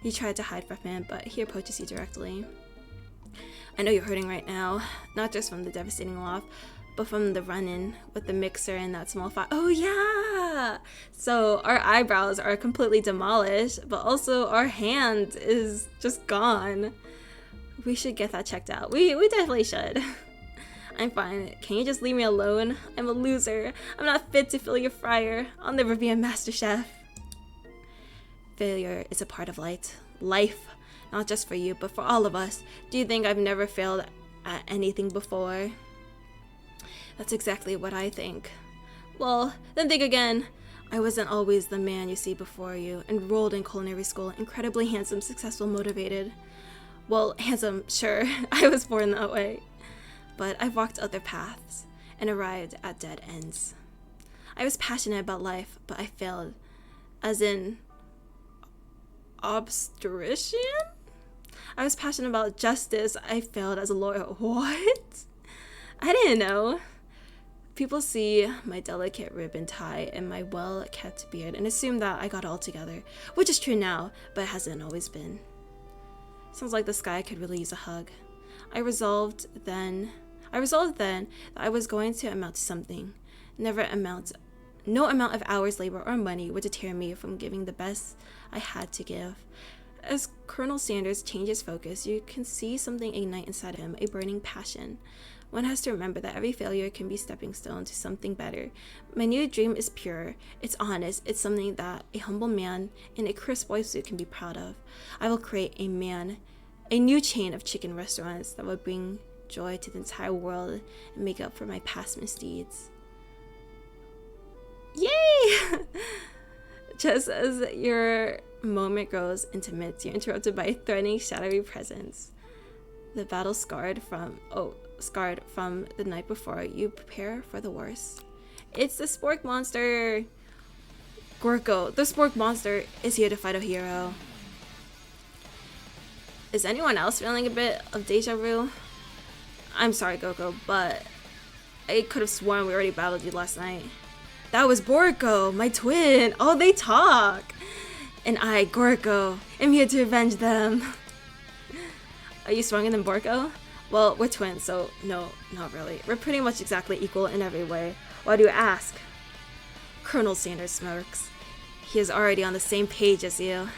Speaker 1: You tried to hide from him, but he approaches you directly. I know you're hurting right now, not just from the devastating loss, but from the run-in with the mixer and that small fire. Oh yeah! So our eyebrows are completely demolished, but also our hand is just gone. We should get that checked out. We definitely should. I'm fine. Can you just leave me alone? I'm a loser. I'm not fit to fill your fryer. I'll never be a master chef. Failure is a part of life. Not just for you, but for all of us. Do you think I've never failed at anything before? That's exactly what I think. Well, then think again. I wasn't always the man you see before you, enrolled in culinary school, incredibly handsome, successful, motivated. Well, handsome, sure, I was born that way. But I've walked other paths and arrived at dead ends. I was passionate about life, but I failed. As in obstetrician? I was passionate about justice. I failed as a lawyer. What? I didn't know. People see my delicate ribbon tie and my well-kept beard and assume that I got it all together, which is true now, but it hasn't always been. Sounds like the sky could really use a hug. I resolved then that I was going to amount to something. No amount of hours, labor, or money would deter me from giving the best I had to give. As Colonel Sanders changes focus, you can see something ignite inside him, a burning passion. One has to remember that every failure can be a stepping stone to something better. My new dream is pure, it's honest, it's something that a humble man in a crisp white suit can be proud of. I will create a new chain of chicken restaurants that will bring joy to the entire world and make up for my past misdeeds. Yay! Just as your moment grows intimate, you're interrupted by a threatening, shadowy presence. The battle scarred from the night before, you prepare for the worst. It's the spork monster! Gorko, the spork monster, is here to fight a hero. Is anyone else feeling a bit of deja vu? I'm sorry, Gorko, but I could have sworn we already battled you last night. That was Borko, my twin. Oh, they talk. And I, Gorko, am here to avenge them. Are you stronger than Borko? Well, we're twins, so no, not really. We're pretty much exactly equal in every way. Why do you ask? Colonel Sanders smirks. He is already on the same page as you.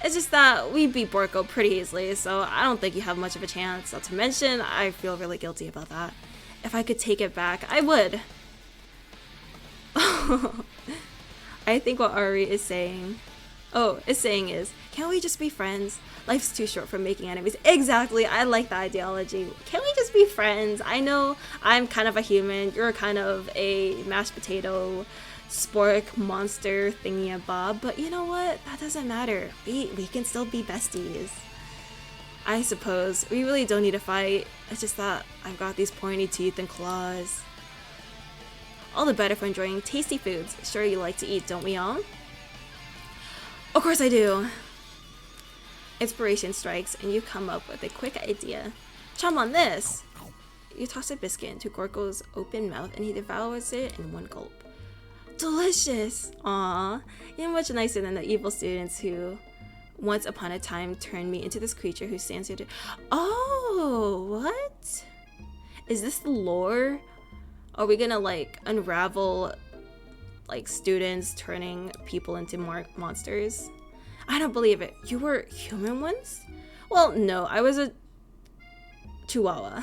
Speaker 1: It's just that we beat Borko pretty easily, so I don't think you have much of a chance. Not to mention, I feel really guilty about that. If I could take it back, I would. I think what Ari is saying is, can't we just be friends? Life's too short for making enemies. Exactly, I like the ideology. Can't we just be friends? I know I'm kind of a human, you're kind of a mashed potato, spork, monster thingy-a-bob, but you know what? That doesn't matter. We can still be besties. I suppose. We really don't need to fight. It's just that I've got these pointy teeth and claws. All the better for enjoying tasty foods. Sure you like to eat, don't we all? Of course I do. Inspiration strikes and you come up with a quick idea. Chomp on this. You toss a biscuit into Gorgo's open mouth and he devours it in one gulp. Delicious! Aww. You're much nicer than the evil students who once upon a time turned me into this creature who stands here to— Oh, what? Is this the lore? Are we gonna like unravel like students turning people into monsters? I don't believe it. You were human once? Well, no, I was a chihuahua.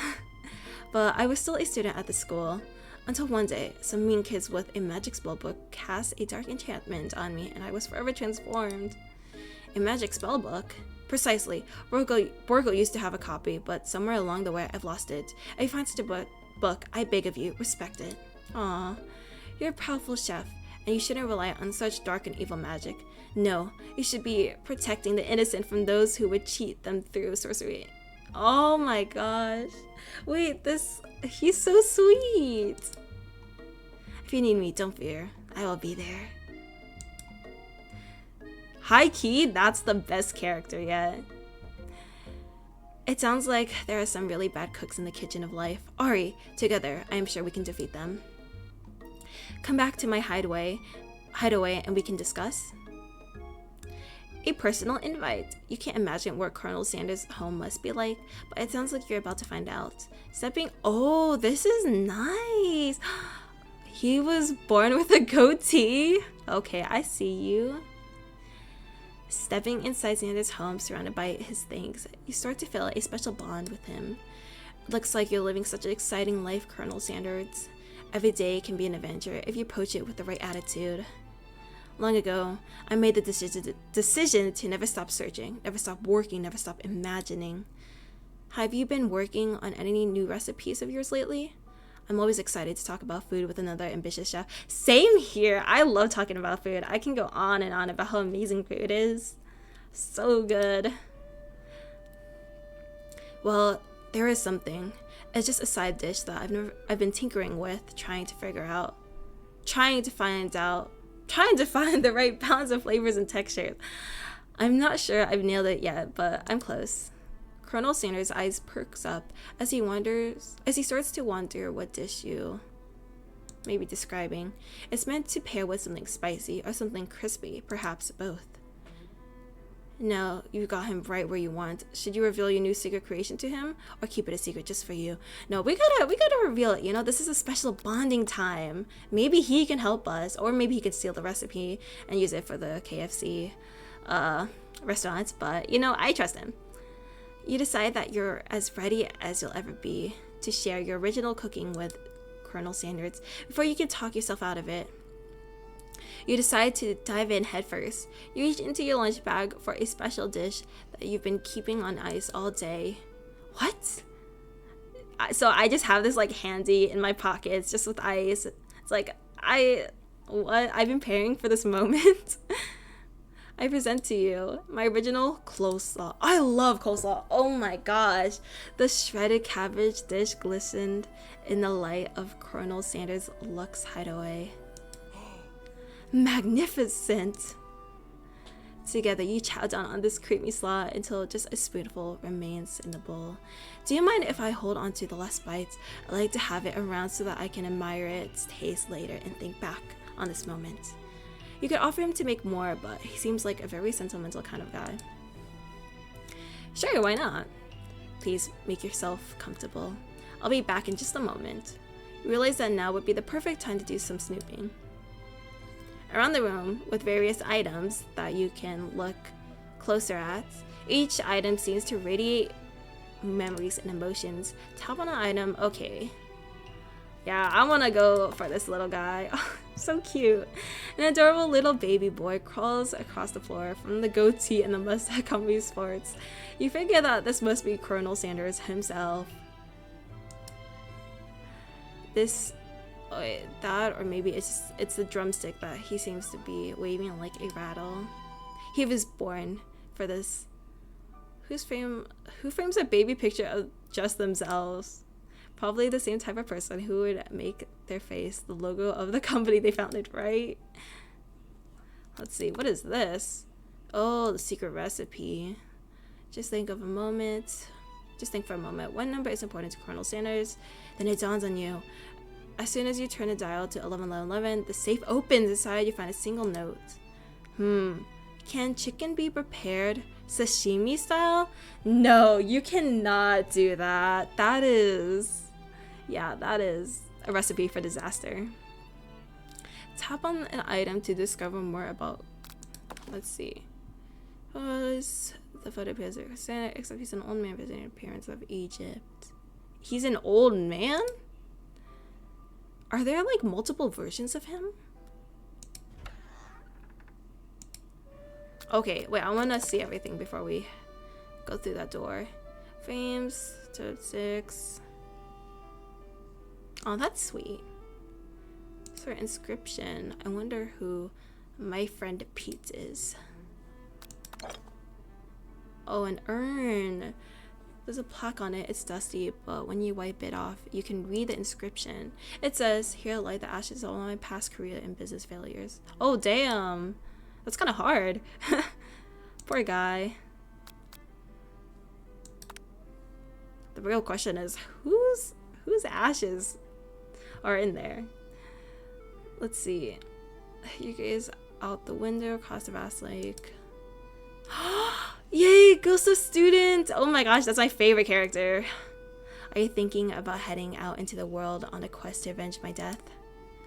Speaker 1: But I was still a student at the school. Until one day, some mean kids with a magic spellbook cast a dark enchantment on me and I was forever transformed. A magic spellbook? Precisely. Borgo used to have a copy, but somewhere along the way I've lost it. If you find such a book, I beg of you, respect it. Aw, you're a powerful chef, and you shouldn't rely on such dark and evil magic. No, you should be protecting the innocent from those who would cheat them through sorcery. Oh my gosh. Wait, he's so sweet. If you need me, don't fear. I will be there. High key, that's the best character yet. It sounds like there are some really bad cooks in the kitchen of life. Ari, together, I am sure we can defeat them. Come back to my hideaway and we can discuss. A personal invite. You can't imagine what Colonel Sanders' home must be like, but it sounds like you're about to find out. Oh, this is nice. He was born with a goatee. Okay, I see you. Stepping inside Sanders' home, surrounded by his things, you start to feel a special bond with him. Looks like you're living such an exciting life, Colonel Sanders. Every day can be an adventure if you approach it with the right attitude. Long ago, I made the decision to never stop searching, never stop working, never stop imagining. Have you been working on any new recipes of yours lately? I'm always excited to talk about food with another ambitious chef. Same here. I love talking about food. I can go on and on about how amazing food is. So good. Well, there is something. It's just a side dish that I've been tinkering with, trying to find the right balance of flavors and textures. I'm not sure I've nailed it yet, but I'm close. Colonel Sanders' eyes perks up as he starts to wonder what dish you may be describing. It's meant to pair with something spicy or something crispy, perhaps both. No, you got him right where you want. Should you reveal your new secret creation to him, or keep it a secret just for you? No, we gotta reveal it. You know, this is a special bonding time. Maybe he can help us, or maybe he can steal the recipe and use it for the KFC restaurant. But you know, I trust him. You decide that you're as ready as you'll ever be to share your original cooking with Colonel Sanders before you can talk yourself out of it. You decide to dive in headfirst. You reach into your lunch bag for a special dish that you've been keeping on ice all day. What? So I just have this like handy in my pockets just with ice. It's like, I've been preparing for this moment. I present to you my original coleslaw. I love coleslaw. Oh my gosh. The shredded cabbage dish glistened in the light of Colonel Sanders' luxe hideaway. Magnificent! Together, you chow down on this creamy slaw until just a spoonful remains in the bowl. Do you mind if I hold on to the last bites? I like to have it around so that I can admire its taste later and think back on this moment. You could offer him to make more, but he seems like a very sentimental kind of guy. Sure, why not? Please make yourself comfortable. I'll be back in just a moment. You realize that now would be the perfect time to do some snooping. Around the room, with various items that you can look closer at, each item seems to radiate memories and emotions. Tap on an item, okay. Yeah, I want to go for this little guy. Oh, so cute. An adorable little baby boy crawls across the floor from the goatee and the mustache comedy sports. You figure that this must be Colonel Sanders himself. That, or maybe it's the drumstick that he seems to be waving like a rattle. He was born for this. Who frames a baby picture of just themselves? Probably the same type of person who would make their face the logo of the company they founded, right? Let's see, what is this? Oh, the secret recipe. Just think of a moment Just think for a moment. One number is important to Colonel Sanders. Then it dawns on you. As soon as you turn the dial to 1111, the safe opens. Inside, you find a single note. Can chicken be prepared sashimi style? No, you cannot do that. That is a recipe for disaster. Tap on an item to discover more about, let's see. The photo appears except he's an old man visiting the pyramids of Egypt. He's an old man? Are there like multiple versions of him? Okay, wait, I want to see everything before we go through that door. Frames, to 6. Oh, that's sweet. For inscription, I wonder who my friend Pete is. Oh, an urn. There's a plaque on it. It's dusty, but when you wipe it off, you can read the inscription. It says, "Here light the ashes of all my past career and business failures." Oh, damn. That's kind of hard. Poor guy. The real question is, whose ashes are in there? Let's see. You gaze out the window across the vast lake. Yay, Ghost of Student! Oh my gosh, that's my favorite character. Are you thinking about heading out into the world on a quest to avenge my death?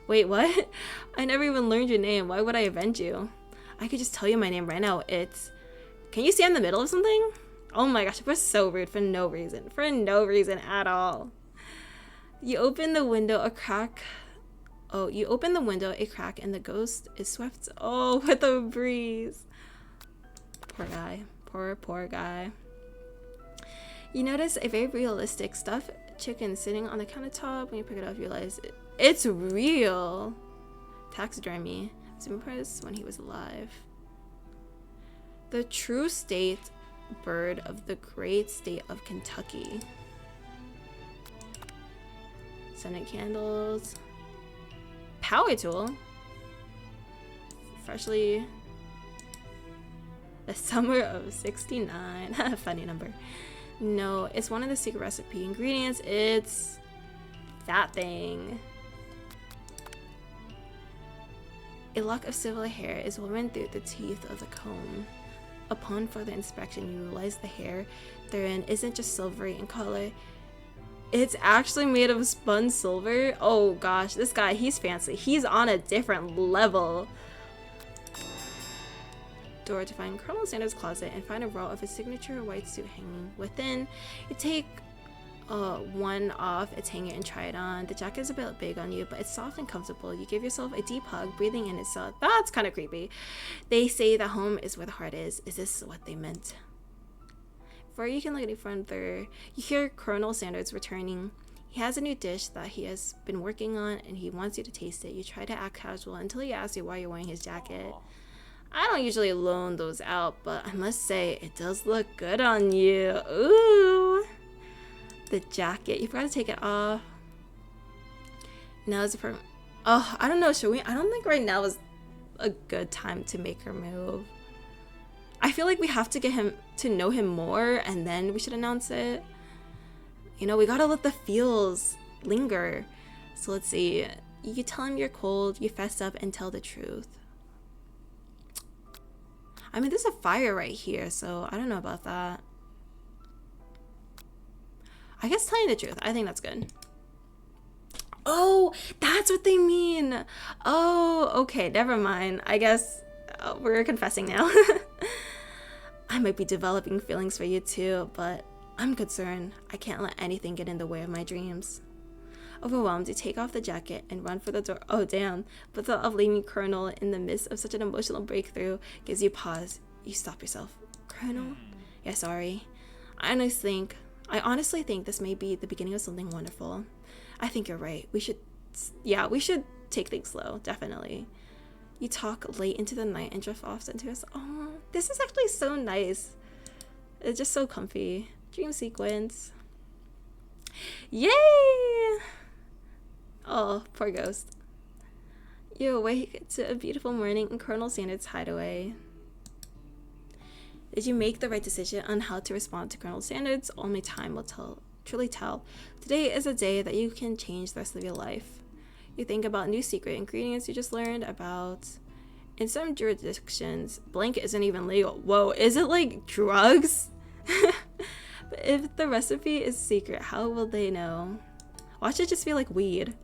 Speaker 1: Wait, what? I never even learned your name. Why would I avenge you? I could just tell you my name right now. It's... Can you stand in the middle of something? Oh my gosh, it was so rude for no reason. For no reason at all. You open the window, a crack... Oh, you open the window, a crack, and the ghost is swept... Oh, with a breeze. Poor guy. Poor guy. You notice a very realistic stuffed chicken sitting on the countertop. When you pick it up, you realize it's real. Taxidermy. I was impressed when he was alive. The true state bird of the great state of Kentucky. Scented candles. Power tool. Freshly... The summer of 69. Funny number. No, it's one of the secret recipe ingredients. It's that thing. A lock of silver hair is woven through the teeth of the comb. Upon further inspection, you realize the hair therein isn't just silvery in color. It's actually made of spun silver. Oh gosh, this guy, he's fancy. He's on a different level. Door to find Colonel Sanders' closet and find a roll of his signature white suit hanging within. You take one off its hanger and try it on. The jacket is a bit big on you, but it's soft and comfortable. You give yourself a deep hug, breathing in itself. That's kind of creepy. They say that home is where the heart is. Is this what they meant? Before you can look any further, you hear Colonel Sanders returning. He has a new dish that he has been working on, and he wants you to taste it. You try to act casual until he asks you why you're wearing his jacket. I don't usually loan those out, but I must say, it does look good on you. Ooh! The jacket. You forgot to take it off. Now is the Oh, I don't know. Should we? I don't think right now is a good time to make her move. I feel like we have to get him to know him more, and then we should announce it. You know, we gotta let the feels linger. So let's see. You tell him you're cold, you fess up, and tell the truth. I mean, there's a fire right here, so I don't know about that. I guess telling the truth. I think that's good. Oh, that's what they mean. Oh, okay, never mind. I guess we're confessing now. I might be developing feelings for you too, but I'm concerned. I can't let anything get in the way of my dreams. Overwhelmed, you take off the jacket and run for the door. Oh, damn. But the thought of leaving Colonel in the midst of such an emotional breakthrough gives you pause. You stop yourself. Colonel? Yeah, sorry. I honestly think this may be the beginning of something wonderful. I think you're right. We should take things slow, definitely. You talk late into the night and drift off into us. Oh, this is actually so nice. It's just so comfy. Dream sequence. Yay! Oh, poor ghost. You awake to a beautiful morning in Colonel Sanders' hideaway. Did you make the right decision on how to respond to Colonel Sanders? Only time will truly tell. Today is a day that you can change the rest of your life. You think about new secret ingredients you just learned about. In some jurisdictions, blank isn't even legal. Whoa, is it like drugs? But if the recipe is secret, how will they know? Watch it just feel like weed.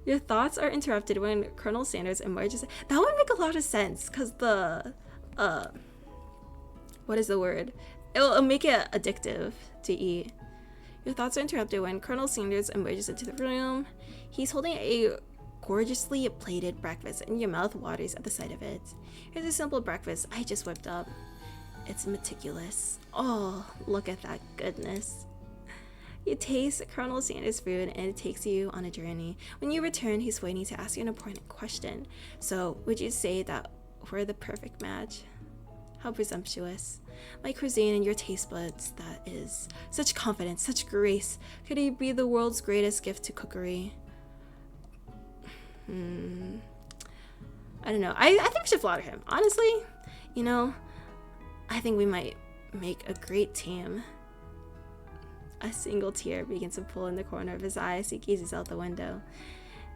Speaker 1: Your thoughts are interrupted when Colonel Sanders emerges. That would make a lot of sense, because what is the word? It'll make it addictive to eat. Your thoughts are interrupted when Colonel Sanders emerges into the room. He's holding a gorgeously plated breakfast, and your mouth waters at the sight of it. Here's a simple breakfast I just whipped up. It's meticulous. Oh, look at that goodness. You taste Colonel Sanders' food, and it takes you on a journey. When you return, he's waiting to ask you an important question. So, would you say that we're the perfect match? How presumptuous. My cuisine and your taste buds, that is. Such confidence, such grace. Could he be the world's greatest gift to cookery? I don't know. I think we should flatter him. Honestly, I think we might make a great team. A single tear begins to pull in the corner of his eye as he gazes out the window.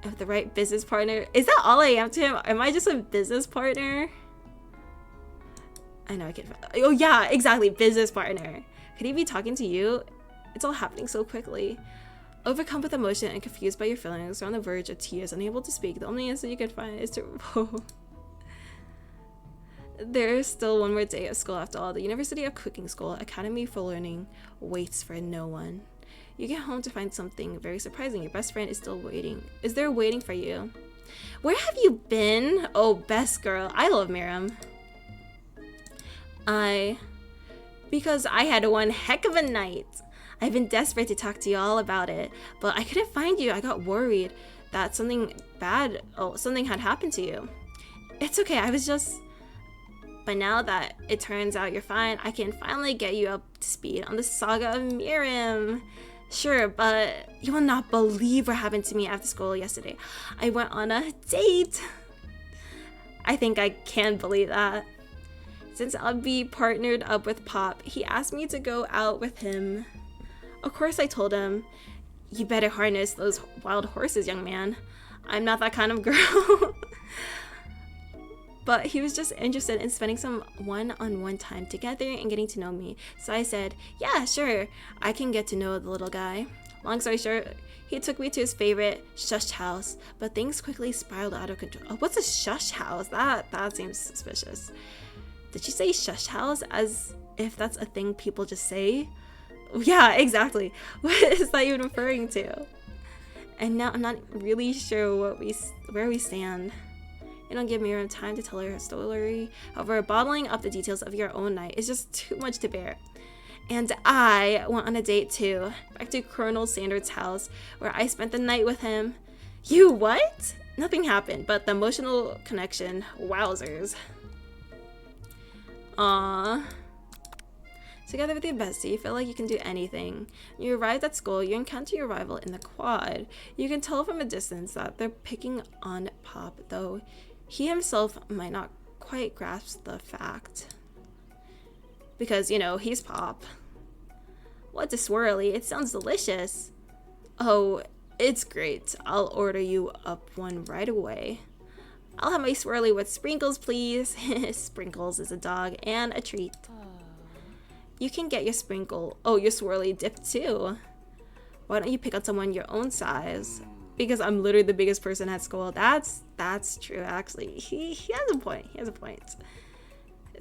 Speaker 1: If the right business partner... Is that all I am to him? Am I just a business partner? I know I can't... Oh yeah, exactly. Business partner. Could he be talking to you? It's all happening so quickly. Overcome with emotion and confused by your feelings, you're on the verge of tears, unable to speak. The only answer you can find is to... There's still one more day of school after all. The University of Cooking School, Academy for Learning, waits for no one. You get home to find something very surprising. Your best friend is still waiting. Is there waiting for you? Where have you been? Oh, best girl. I love Miriam. Because I had one heck of a night. I've been desperate to talk to you all about it, but I couldn't find you. I got worried that something had happened to you. It's okay, but now that it turns out you're fine, I can finally get you up to speed on the saga of Miriam. Sure, but you will not believe what happened to me after school yesterday. I went on a date. I think I can believe that. Since I'll be partnered up with Pop, he asked me to go out with him. Of course I told him, you better harness those wild horses, young man. I'm not that kind of girl. But he was just interested in spending some one-on-one time together and getting to know me. So I said, yeah, sure, I can get to know the little guy. Long story short, he took me to his favorite shush house, but things quickly spiraled out of control. Oh, what's a shush house? That seems suspicious. Did you say shush house as if that's a thing people just say? Yeah, exactly. What is that even referring to? And now I'm not really sure where we stand. You don't give Miriam time to tell her story. However, bottling up the details of your own night is just too much to bear. And I went on a date too, back to Colonel Sanders' house, where I spent the night with him. You what? Nothing happened, but the emotional connection, wowzers. Aww. Together with your bestie, you feel like you can do anything. When you arrived at school, you encounter your rival in the quad. You can tell from a distance that they're picking on Pop, though he himself might not quite grasp the fact. Because, he's Pop. What's a swirly? It sounds delicious. Oh, it's great. I'll order you up one right away. I'll have my swirly with sprinkles, please. Sprinkles is a dog and a treat. You can get your swirly dipped too. Why don't you pick on someone your own size? Because I'm literally the biggest person at school. That's true, actually. He has a point.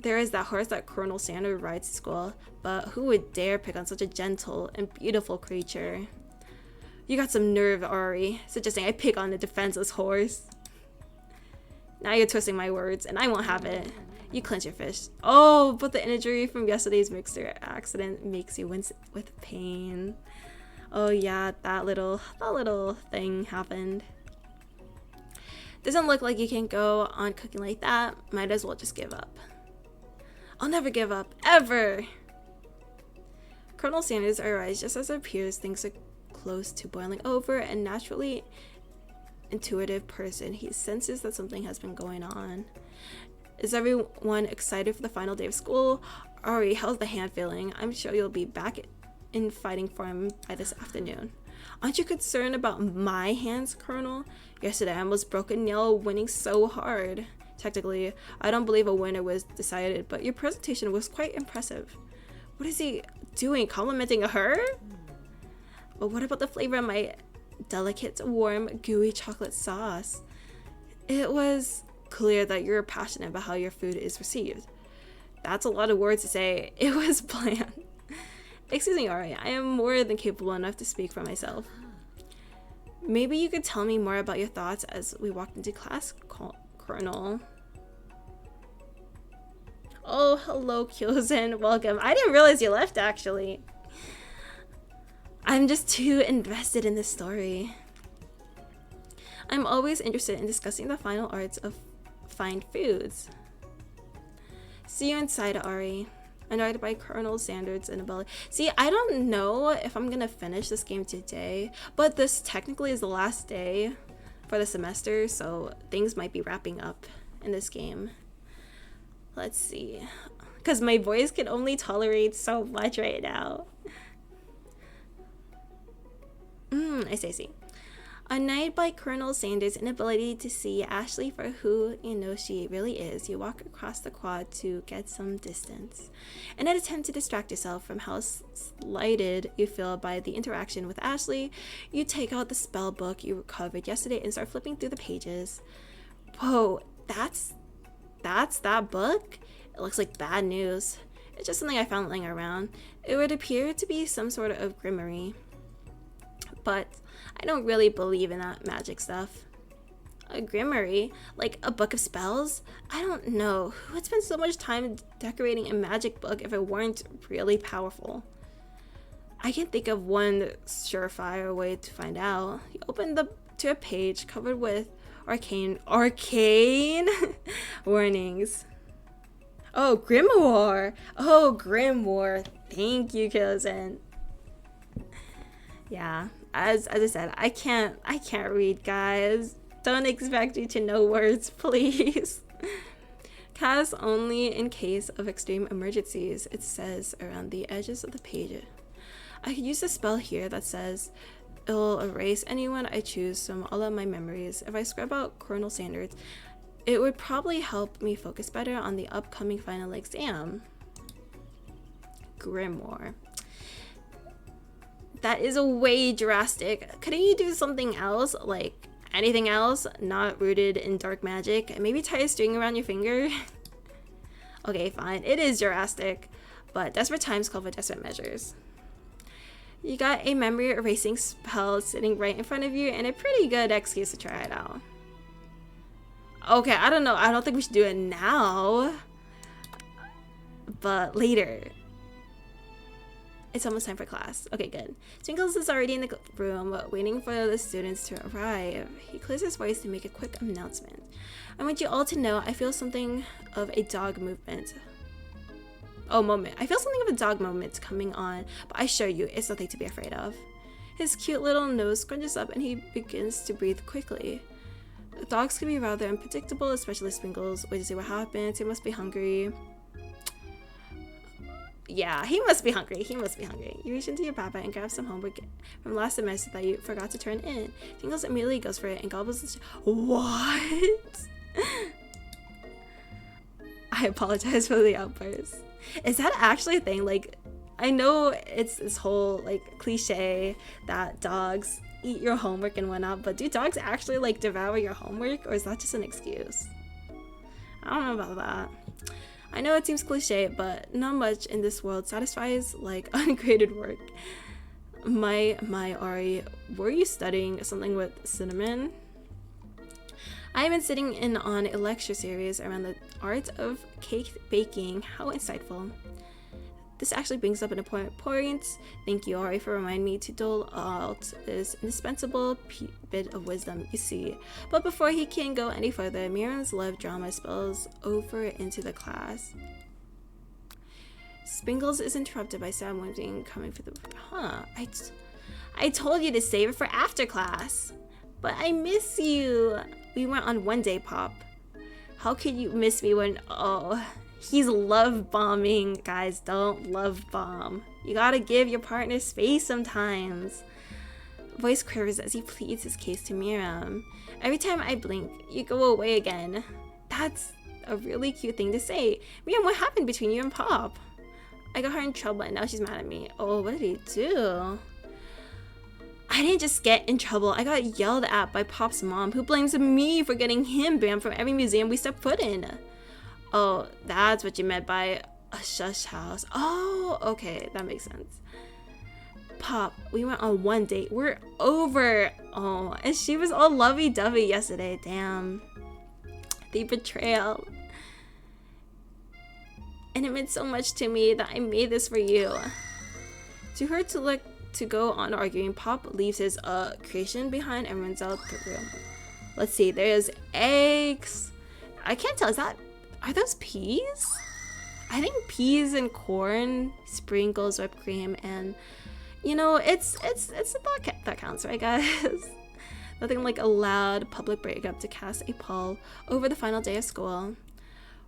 Speaker 1: There is that horse that Colonel Sanders rides to school, but who would dare pick on such a gentle and beautiful creature? You got some nerve, Ari, suggesting I pick on the defenseless horse. Now you're twisting my words, and I won't have it. You clench your fist. Oh, but the injury from yesterday's mixer accident makes you wince with pain. Oh yeah, that little thing happened. Doesn't look like you can go on cooking like that. Might as well just give up. I'll never give up, ever! Colonel Sanders arrives just as it appears things are close to boiling over, and naturally intuitive person, he senses that something has been going on. Is everyone excited for the final day of school? Ari, how's the hand feeling? I'm sure you'll be back in fighting form by this afternoon. Aren't you concerned about my hands, Colonel? Yesterday I almost broke a nail winning so hard. Technically, I don't believe a winner was decided, but your presentation was quite impressive. What is he doing? Complimenting her? But what about the flavor of my delicate, warm, gooey chocolate sauce? It was clear that you're passionate about how your food is received. That's a lot of words to say. It was bland. Excuse me, Ari. I am more than capable enough to speak for myself. Maybe you could tell me more about your thoughts as we walked into class, Colonel. Oh, hello, Kyozen. Welcome. I didn't realize you left, actually. I'm just too invested in this story. I'm always interested in discussing the final arts of fine foods. See you inside, Ari. Annoyed by Colonel Sanders' inability. See, I don't know if I'm gonna finish this game today, but this technically is the last day for the semester, so things might be wrapping up in this game. Let's see. Because my voice can only tolerate so much right now. I see. Annoyed by Colonel Sanders' inability to see Ashley for who you know she really is, you walk across the quad to get some distance. In an attempt to distract yourself from how slighted you feel by the interaction with Ashley, you take out the spell book you recovered yesterday and start flipping through the pages. Whoa, that's that book? It looks like bad news. It's just something I found laying around. It would appear to be some sort of grimoire. But I don't really believe in that magic stuff. A grimoire? Like a book of spells? I don't know. Who would spend so much time decorating a magic book if it weren't really powerful? I can think of one surefire way to find out. You open to a page covered with arcane warnings. Oh, grimoire. Oh, grimoire. Thank you, Kyozen. Yeah. As I said, I can't read, guys. Don't expect me to know words, please. Cast only in case of extreme emergencies, it says around the edges of the page. I could use a spell here that says it'll erase anyone I choose from all of my memories. If I scrub out Colonel Sanders, it would probably help me focus better on the upcoming final exam. Grimoire. That is a way drastic. Couldn't you do something else? Like anything else not rooted in dark magic? Maybe tie a string around your finger? Okay, fine. It is drastic. But desperate times call for desperate measures. You got a memory erasing spell sitting right in front of you and a pretty good excuse to try it out. Okay, I don't know. I don't think we should do it now. But later. It's almost time for class. Okay, good. Twinkles is already in the room, waiting for the students to arrive. He clears his voice to make a quick announcement. I want you all to know I feel something of a dog movement. I feel something of a dog moment coming on, but I assure you, it's nothing to be afraid of. His cute little nose scrunches up and he begins to breathe quickly. Dogs can be rather unpredictable, especially Sprinkles. Wait to see what happens. He must be hungry. Yeah, he must be hungry. You reach into your backpack and grab some homework from last semester that you forgot to turn in. Tingles immediately goes for it and gobbles. What? I apologize for the outburst. Is that actually a thing? Like, I know it's this whole like cliche that dogs eat your homework and whatnot, but do dogs actually like devour your homework, or is that just an excuse? I don't know about that. I know it seems cliche, but not much in this world satisfies like ungraded work. My Ari, were you studying something with cinnamon? I have been sitting in on a lecture series around the art of cake baking. How insightful. This actually brings up an important point. Thank you, Ari, for reminding me to dole out this indispensable bit of wisdom, you see. But before he can go any further, Miriam's love drama spills over into the class. Spingles is interrupted by Sam Winding coming for the... I told you to save it for after class. But I miss you. We went on one day, Pop. How could you miss me when, oh, he's love bombing. Guys, don't love bomb. You gotta give your partner space sometimes. Voice quivers as he pleads his case to Miriam. Every time I blink, you go away again. That's a really cute thing to say. Miriam, what happened between you and Pop? I got her in trouble and now she's mad at me. Oh, what did he do? I didn't just get in trouble. I got yelled at by Pop's mom, who blames me for getting him banned from every museum we step foot in. Oh, that's what you meant by a shush house. Oh, okay, that makes sense. Pop, we went on one date. We're over. Oh, and she was all lovey-dovey yesterday. Damn. The betrayal. And it meant so much to me that I made this for you. To her to go on arguing, Pop leaves his creation behind and runs out the room. Let's see, there's eggs. I can't tell, are those peas? I think peas and corn, sprinkles, whipped cream, and you know, it's a thought that counts, right guys? Nothing like a loud public breakup to cast a pall over the final day of school.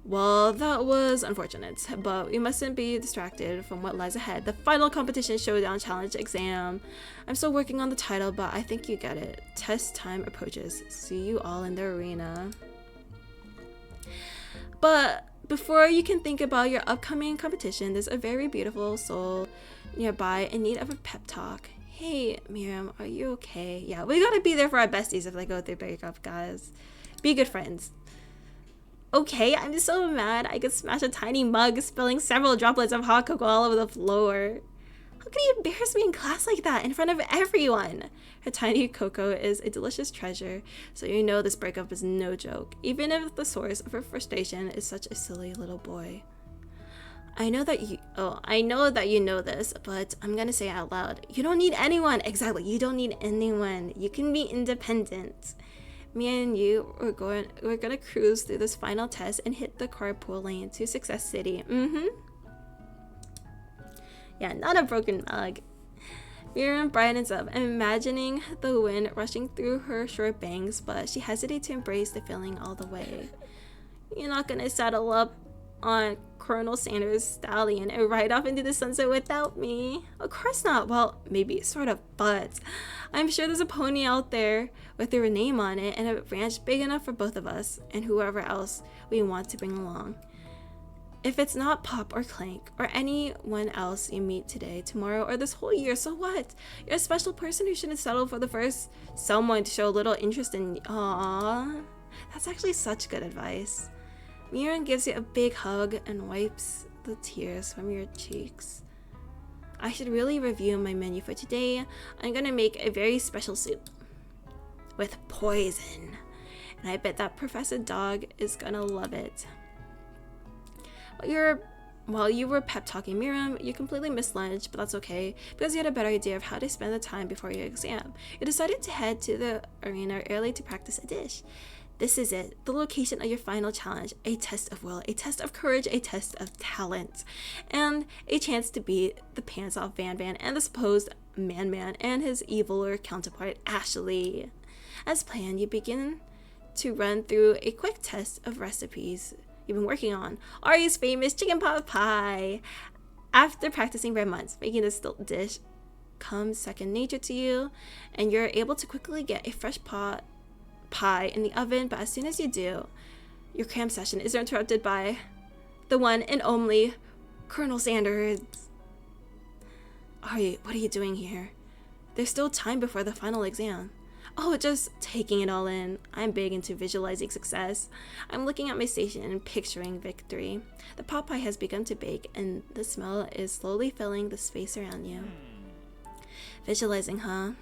Speaker 1: Well, that was unfortunate, but we mustn't be distracted from what lies ahead. The final competition showdown challenge exam. I'm still working on the title, but I think you get it. Test time approaches. See you all in the arena. But before you can think about your upcoming competition, there's a very beautiful soul nearby in need of a pep talk. Hey, Miriam, are you okay? Yeah, we gotta be there for our besties if they go through breakup, guys. Be good friends. Okay, I'm so mad I could smash a tiny mug, spilling several droplets of hot cocoa all over the floor. How could you embarrass me in class like that in front of everyone? Her tiny cocoa is a delicious treasure, so you know this breakup is no joke, even if the source of her frustration is such a silly little boy. I know that you know this, but I'm gonna say it out loud. You don't need anyone. Exactly, you don't need anyone. You can be independent. Me and you, we're gonna cruise through this final test and hit the carpool lane to Success City. Yeah, not a broken mug. Miriam brightens up, imagining the wind rushing through her short bangs, but she hesitates to embrace the feeling all the way. You're not gonna saddle up on Colonel Sanders' stallion and ride off into the sunset without me? Of course not. Well, maybe, sort of, but I'm sure there's a pony out there with your name on it and a ranch big enough for both of us and whoever else we want to bring along. If it's not Pop or Clank or anyone else you meet today, tomorrow, or this whole year, so what? You're a special person who shouldn't settle for the first someone to show a little interest in. Aww, that's actually such good advice. Miriam gives you a big hug and wipes the tears from your cheeks. I should really review my menu for today. I'm gonna make a very special soup with poison, and I bet that Professor Dog is gonna love it. While you were pep talking Miriam, you completely missed lunch, but that's okay because you had a better idea of how to spend the time before your exam. You decided to head to the arena early to practice a dish. This is it, the location of your final challenge, a test of will, a test of courage, a test of talent, and a chance to beat the pants off Van Van and the supposed Man and his eviler counterpart, Ashley. As planned, you begin to run through a quick test of recipes you've been working on. Ari's famous chicken pot pie. After practicing for months, making this dish comes second nature to you, and you're able to quickly get a fresh pot pie in the oven, but as soon as you do, your cram session is interrupted by the one and only Colonel Sanders. Ari, what are you doing here? There's still time before the final exam. Oh, just taking it all in. I'm big into visualizing success. I'm looking at my station and picturing victory. The pot pie has begun to bake, and the smell is slowly filling the space around you. Visualizing, huh?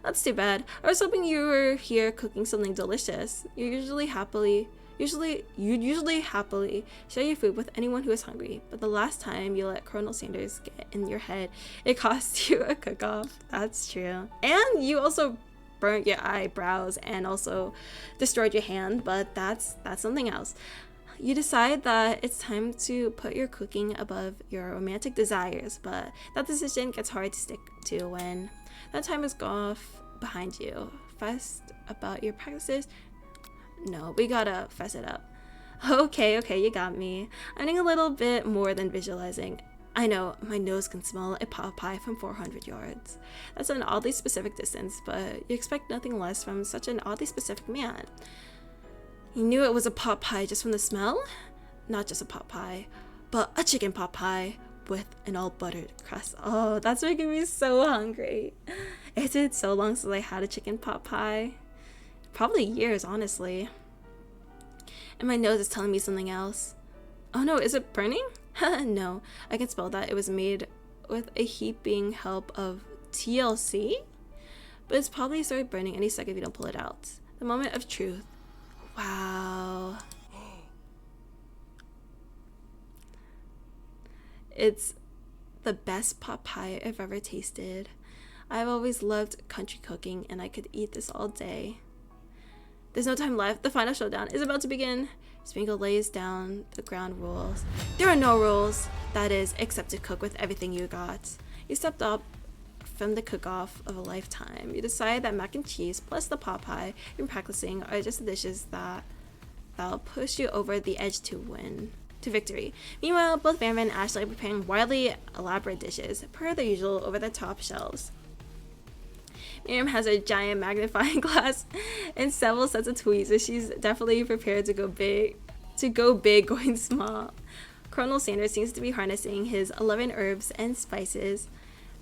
Speaker 1: That's too bad. I was hoping you were here cooking something delicious. You usually happily share your food with anyone who is hungry, but the last time you let Colonel Sanders get in your head, it cost you a cook-off. That's true. And you also burnt your eyebrows and also destroyed your hand, but that's something else. You decide that it's time to put your cooking above your romantic desires, but that decision gets hard to stick to when that time is off behind you. Fussed about your practices? No, we gotta fess it up. Okay, okay, you got me. I'm doing a little bit more than visualizing. I know, my nose can smell a pot pie from 400 yards. That's an oddly specific distance, but you expect nothing less from such an oddly specific man. You knew it was a pot pie just from the smell? Not just a pot pie, but a chicken pot pie with an all buttered crust. Oh, that's making me so hungry. It's been so long since I had a chicken pot pie. Probably years, honestly. And my nose is telling me something else. Oh no, is it burning? No, I can spell that. It was made with a heaping help of TLC, but it's probably started burning any second if you don't pull it out. The moment of truth. Wow. It's the best pot pie I've ever tasted. I've always loved country cooking and I could eat this all day. There's no time left. The final showdown is about to begin. Sprinkle lays down the ground rules. There are no rules, that is, except to cook with everything you got. You stepped up from the cook-off of a lifetime. You decide that mac and cheese plus the pot pie you're practicing are just the dishes that'll push you over the edge to victory. Meanwhile, both Miriam and Ashley are preparing wildly elaborate dishes, per their usual over-the-top shelves. Miriam has a giant magnifying glass and several sets of tweezers. She's definitely prepared to go big, going small. Colonel Sanders seems to be harnessing his 11 herbs and spices,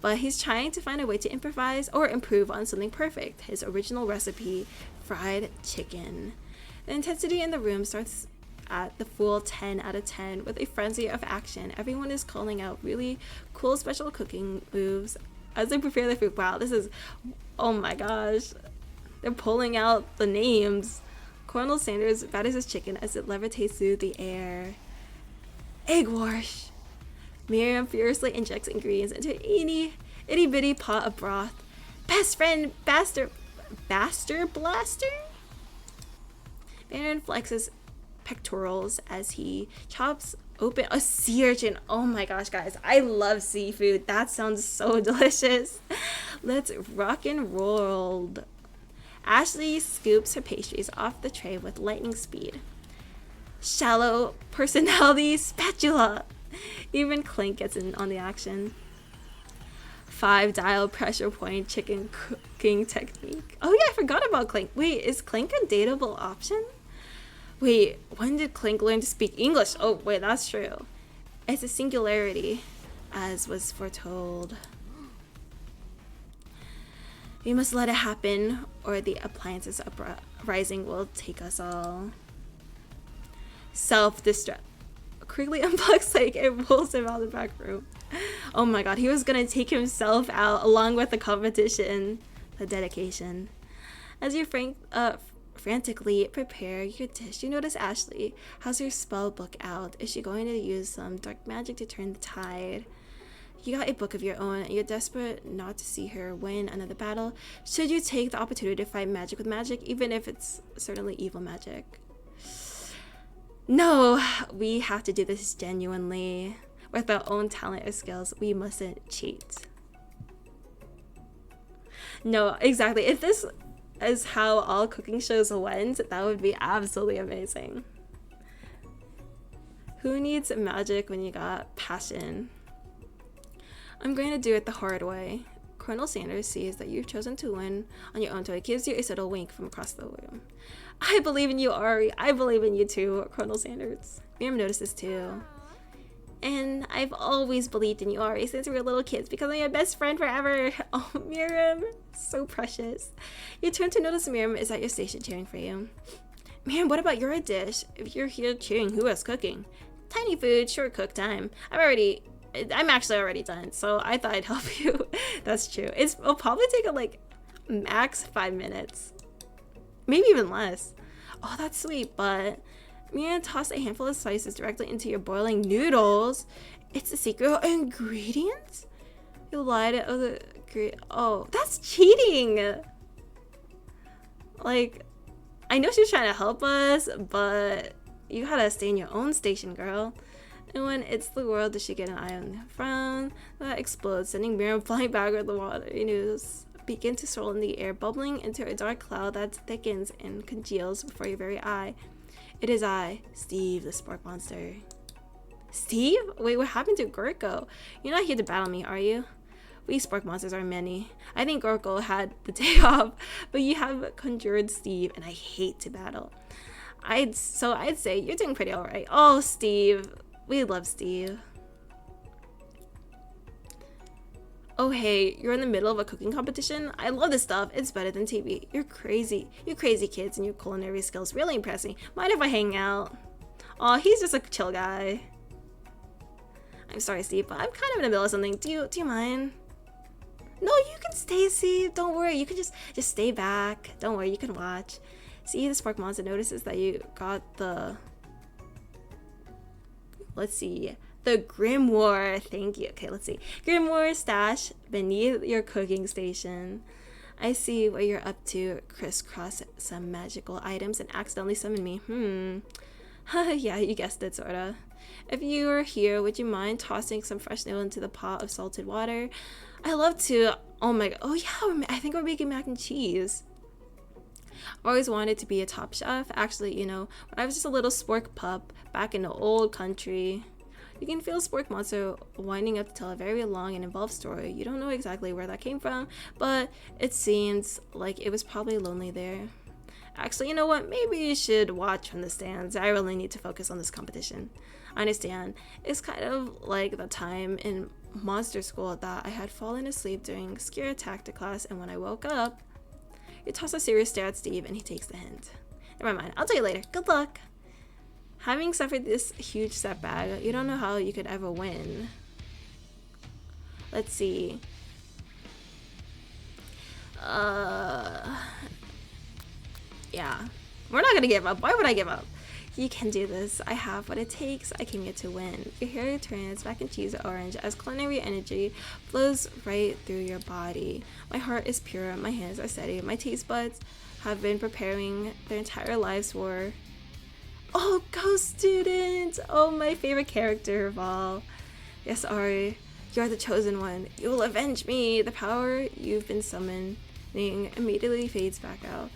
Speaker 1: but he's trying to find a way to improvise or improve on something perfect. His original recipe, fried chicken. The intensity in the room starts at the full 10 out of 10 with a frenzy of action. Everyone is calling out really cool special cooking moves as they prepare the food. Wow, this is, oh my gosh. They're pulling out the names. Colonel Sanders batters his chicken as it levitates through the air. Egg wash. Miriam furiously injects ingredients into an itty bitty pot of broth. Best friend, Baster Blaster? Baron flexes pectorals as he chops open a sea urchin. Oh my gosh, guys, I love seafood. That sounds so delicious. Let's rock and roll. Ashley scoops her pastries off the tray with lightning speed. Shallow personality spatula. Even Clink gets in on the action. 5-dial pressure point chicken cooking technique. Oh yeah, I forgot about Clink. Wait, is Clink a dateable option? Wait, when did Clink learn to speak English? Oh, wait, that's true. It's a singularity, as was foretold. We must let it happen, or the appliances uprising will take us all. Self-destruct. Quickly unplugs Clink and pulls him out of the back room. Oh my god, he was gonna take himself out along with the competition. The dedication. As you frantically prepare your dish, you notice Ashley has her spell book out. Is she going to use some dark magic to turn the tide? You got a book of your own and you're desperate not to see her win another battle. Should you take the opportunity to fight magic with magic, even if it's certainly evil magic? No, we have to do this genuinely. With our own talent or skills, we mustn't cheat. No, exactly. If this is how all cooking shows went, that would be absolutely amazing. Who needs magic when you got passion? I'm going to do it the hard way. Colonel Sanders sees that you've chosen to win on your own, so he gives you a subtle wink from across the room. I believe in you, Ari. I believe in you too, Colonel Sanders. Miriam notices too. And I've always believed in you, Ari, since we were little kids, because I'm your best friend forever. Oh, Miriam, so precious. You turn to notice Miriam is at your station cheering for you. Miriam, what about your dish? If you're here cheering, who is cooking? Tiny food, short cook time. I'm actually already done, so I thought I'd help you. That's true. It'll probably take like max 5 minutes. Maybe even less. Oh, that's sweet, but Miriam tossed a handful of spices directly into your boiling noodles. It's a secret ingredient? You lied to other... Oh, that's cheating! Like, I know she was trying to help us, but you gotta stay in your own station, girl. And when it's the world, does she get an eye on the front? That explodes, sending Miriam flying back over the water. Noodles begin to swirl in the air, bubbling into a dark cloud that thickens and congeals before your very eye. It is I, Steve, the sport monster. Steve? Wait, what happened to Gorko? You're not here to battle me, are you? We sport monsters are many. I think Gorko had the day off, but you have conjured Steve, and I hate to battle. I'd say you're doing pretty alright. Oh, Steve. We love Steve. Oh, hey, you're in the middle of a cooking competition? I love this stuff. It's better than TV. You're crazy. You crazy kids and your culinary skills really impress me. Mind if I hang out? Oh, he's just a chill guy. I'm sorry, Steve, but I'm kind of in the middle of something. Do you mind? No, you can stay, Steve. Don't worry. You can just stay back. Don't worry. You can watch. See, the Spark Monster notices that you got the... Let's see. The Grimoire. Thank you. Okay, let's see. Grimoire stash beneath your cooking station. I see what you're up to. Crisscross some magical items and accidentally summon me. Yeah, you guessed it, sorta. If you were here, would you mind tossing some fresh noodle into the pot of salted water? I love to. Oh my god. Oh yeah, I think we're making mac and cheese. I've always wanted to be a top chef. Actually, you know, when I was just a little spork pup back in the old country. You can feel Spork Monster winding up to tell a very long and involved story. You don't know exactly where that came from, but it seems like it was probably lonely there. Actually, you know what? Maybe you should watch from the stands. I really need to focus on this competition. I understand. It's kind of like the time in monster school that I had fallen asleep during scare tactic class, and when I woke up, you toss a serious stare at Steve, and he takes the hint. Never mind. I'll tell you later. Good luck. Having suffered this huge setback, you don't know how you could ever win. Let's see. Yeah. We're not gonna give up. Why would I give up? You can do this. I have what it takes. I came here to win. Your hair turns mac and cheese orange as culinary energy flows right through your body. My heart is pure. My hands are steady. My taste buds have been preparing their entire lives for... Oh, Ghost Student! Oh, my favorite character of all. Yes, Ari, you're the chosen one. You will avenge me. The power you've been summoning immediately fades back out.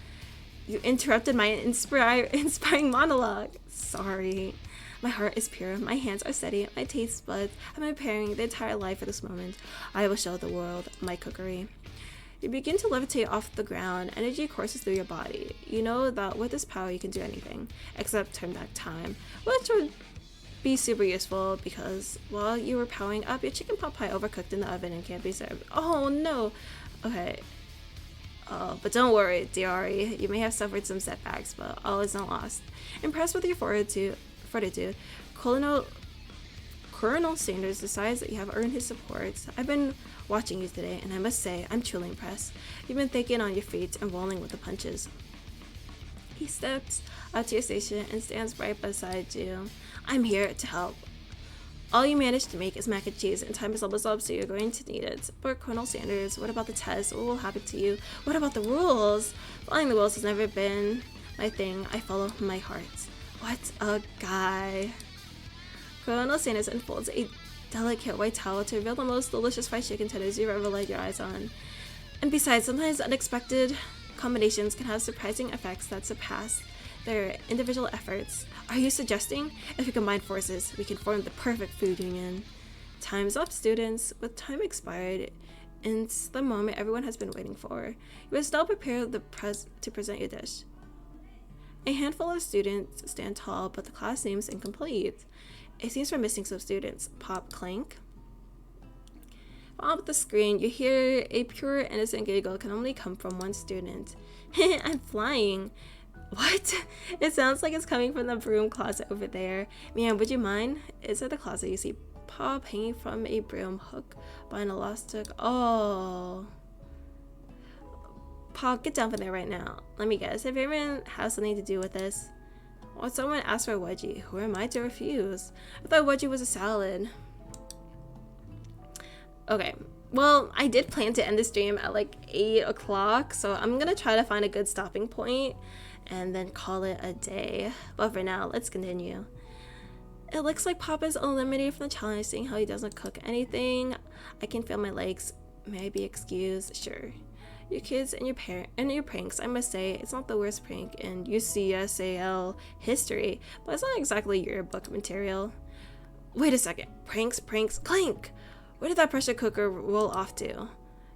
Speaker 1: You interrupted my inspiring monologue. Sorry. My heart is pure. My hands are steady. My taste buds have been preparing the entire life for this moment. I will show the world my cookery. You begin to levitate off the ground. Energy courses through your body. You know that with this power you can do anything, except turn back time, which would be super useful because while you were powering up, your chicken pot pie overcooked in the oven and can't be served. Oh no! Okay. But don't worry, Diari. You may have suffered some setbacks, but all is not lost. Impressed with your fortitude, Colonel Sanders decides that you have earned his support. I've been watching you today, and I must say, I'm truly impressed. You've been thinking on your feet and rolling with the punches. He steps out to your station and stands right beside you. I'm here to help. All you managed to make is mac and cheese, and time is almost up, so you're going to need it. But Colonel Sanders, what about the test? What will happen to you? What about the rules? Following the rules has never been my thing. I follow my heart. What a guy. Colonel Sanders unfolds a delicate white towel to reveal the most delicious fried chicken tenders you've ever laid your eyes on. And besides, sometimes unexpected combinations can have surprising effects that surpass their individual efforts. Are you suggesting if we combine forces, we can form the perfect food union? Time's up, students. With time expired, it's the moment everyone has been waiting for. You must now prepare to present your dish. A handful of students stand tall, but the class seems incomplete. It seems we're missing some students. Pop, clank. Off the screen, you hear a pure, innocent giggle can only come from one student. I'm flying. What? It sounds like it's coming from the broom closet over there. Man, would you mind? Inside the closet, you see Pop hanging from a broom hook by an elastic. Oh. Pop, get down from there right now. Let me guess, if everyone has something to do with this. Well, someone asked for a wedgie. Who am I to refuse? I thought wedgie was a salad. Okay. Well, I did plan to end the stream at like 8 o'clock, so I'm gonna try to find a good stopping point and then call it a day. But for now, let's continue. It looks like Pop is eliminated from the challenge, seeing how he doesn't cook anything. I can feel my legs. May I be excused? Sure. You kids and your pranks, I must say, it's not the worst prank in UCSAL history, but it's not exactly your book material. Wait a second. Pranks, clink! Where did that pressure cooker roll off to?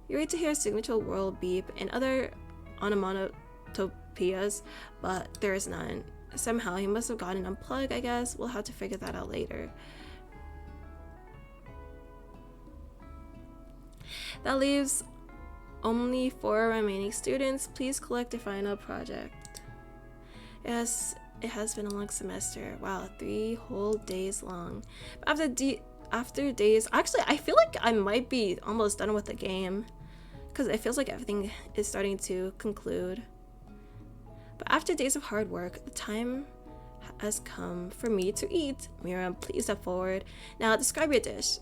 Speaker 1: You're right to hear a signature world beep and other onomatopoeias, but there is none. Somehow he must have gotten unplugged, I guess. We'll have to figure that out later. That leaves only 4 remaining students. Please collect a final project. Yes, it has been a long semester. Wow, 3 whole days long. After days, actually, I feel like I might be almost done with the game, because it feels like everything is starting to conclude. But after days of hard work, the time has come for me to eat. Miriam, please step forward. Now, describe your dish.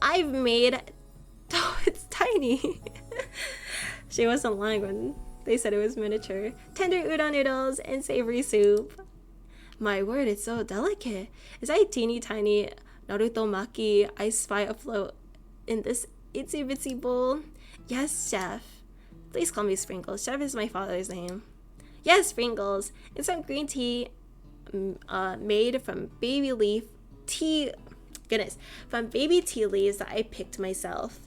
Speaker 1: I've made... Oh, it's tiny. She wasn't lying when they said it was miniature. Tender udon noodles and savory soup. My word, it's so delicate. Is that a teeny tiny Naruto maki I spy afloat in this itsy bitsy bowl? Yes, chef. Please call me Sprinkles. Chef is my father's name. Yes, Sprinkles. It's some green tea made from baby tea leaves that I picked myself.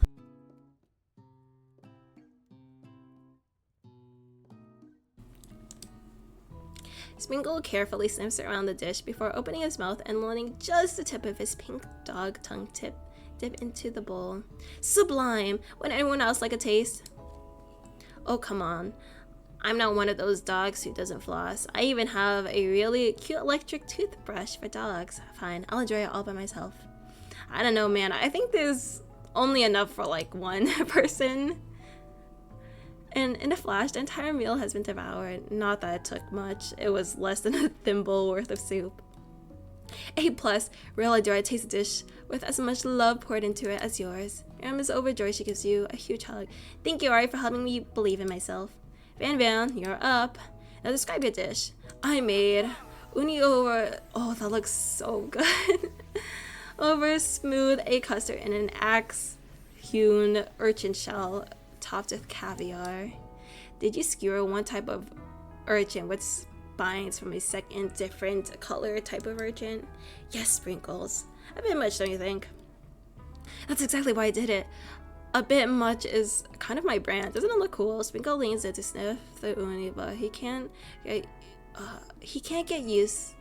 Speaker 1: Sprinkle carefully sniffs around the dish before opening his mouth and letting just the tip of his pink dog tongue dip into the bowl. Sublime! Would anyone else like a taste? Oh, come on. I'm not one of those dogs who doesn't floss. I even have a really cute electric toothbrush for dogs. Fine, I'll enjoy it all by myself. I don't know, man. I think there's only enough for like one person. And in a flash, the entire meal has been devoured. Not that it took much. It was less than a thimble worth of soup. A+, really do I taste a dish with as much love poured into it as yours. Miriam is overjoyed. She gives you a huge hug. Thank you, Ari, for helping me believe in myself. Van, you're up. Now describe your dish. I made uni over... Oh, that looks so good. Over smooth egg custard in an axe-hewn urchin shell topped with caviar. Did you skewer one type of urchin with spines from a second different color type of urchin? Yes, Sprinkles. A bit much, don't you think? That's exactly why I did it. A bit much is kind of my brand. Doesn't it look cool? Sprinkle leans in to sniff the uni, but he can't get used.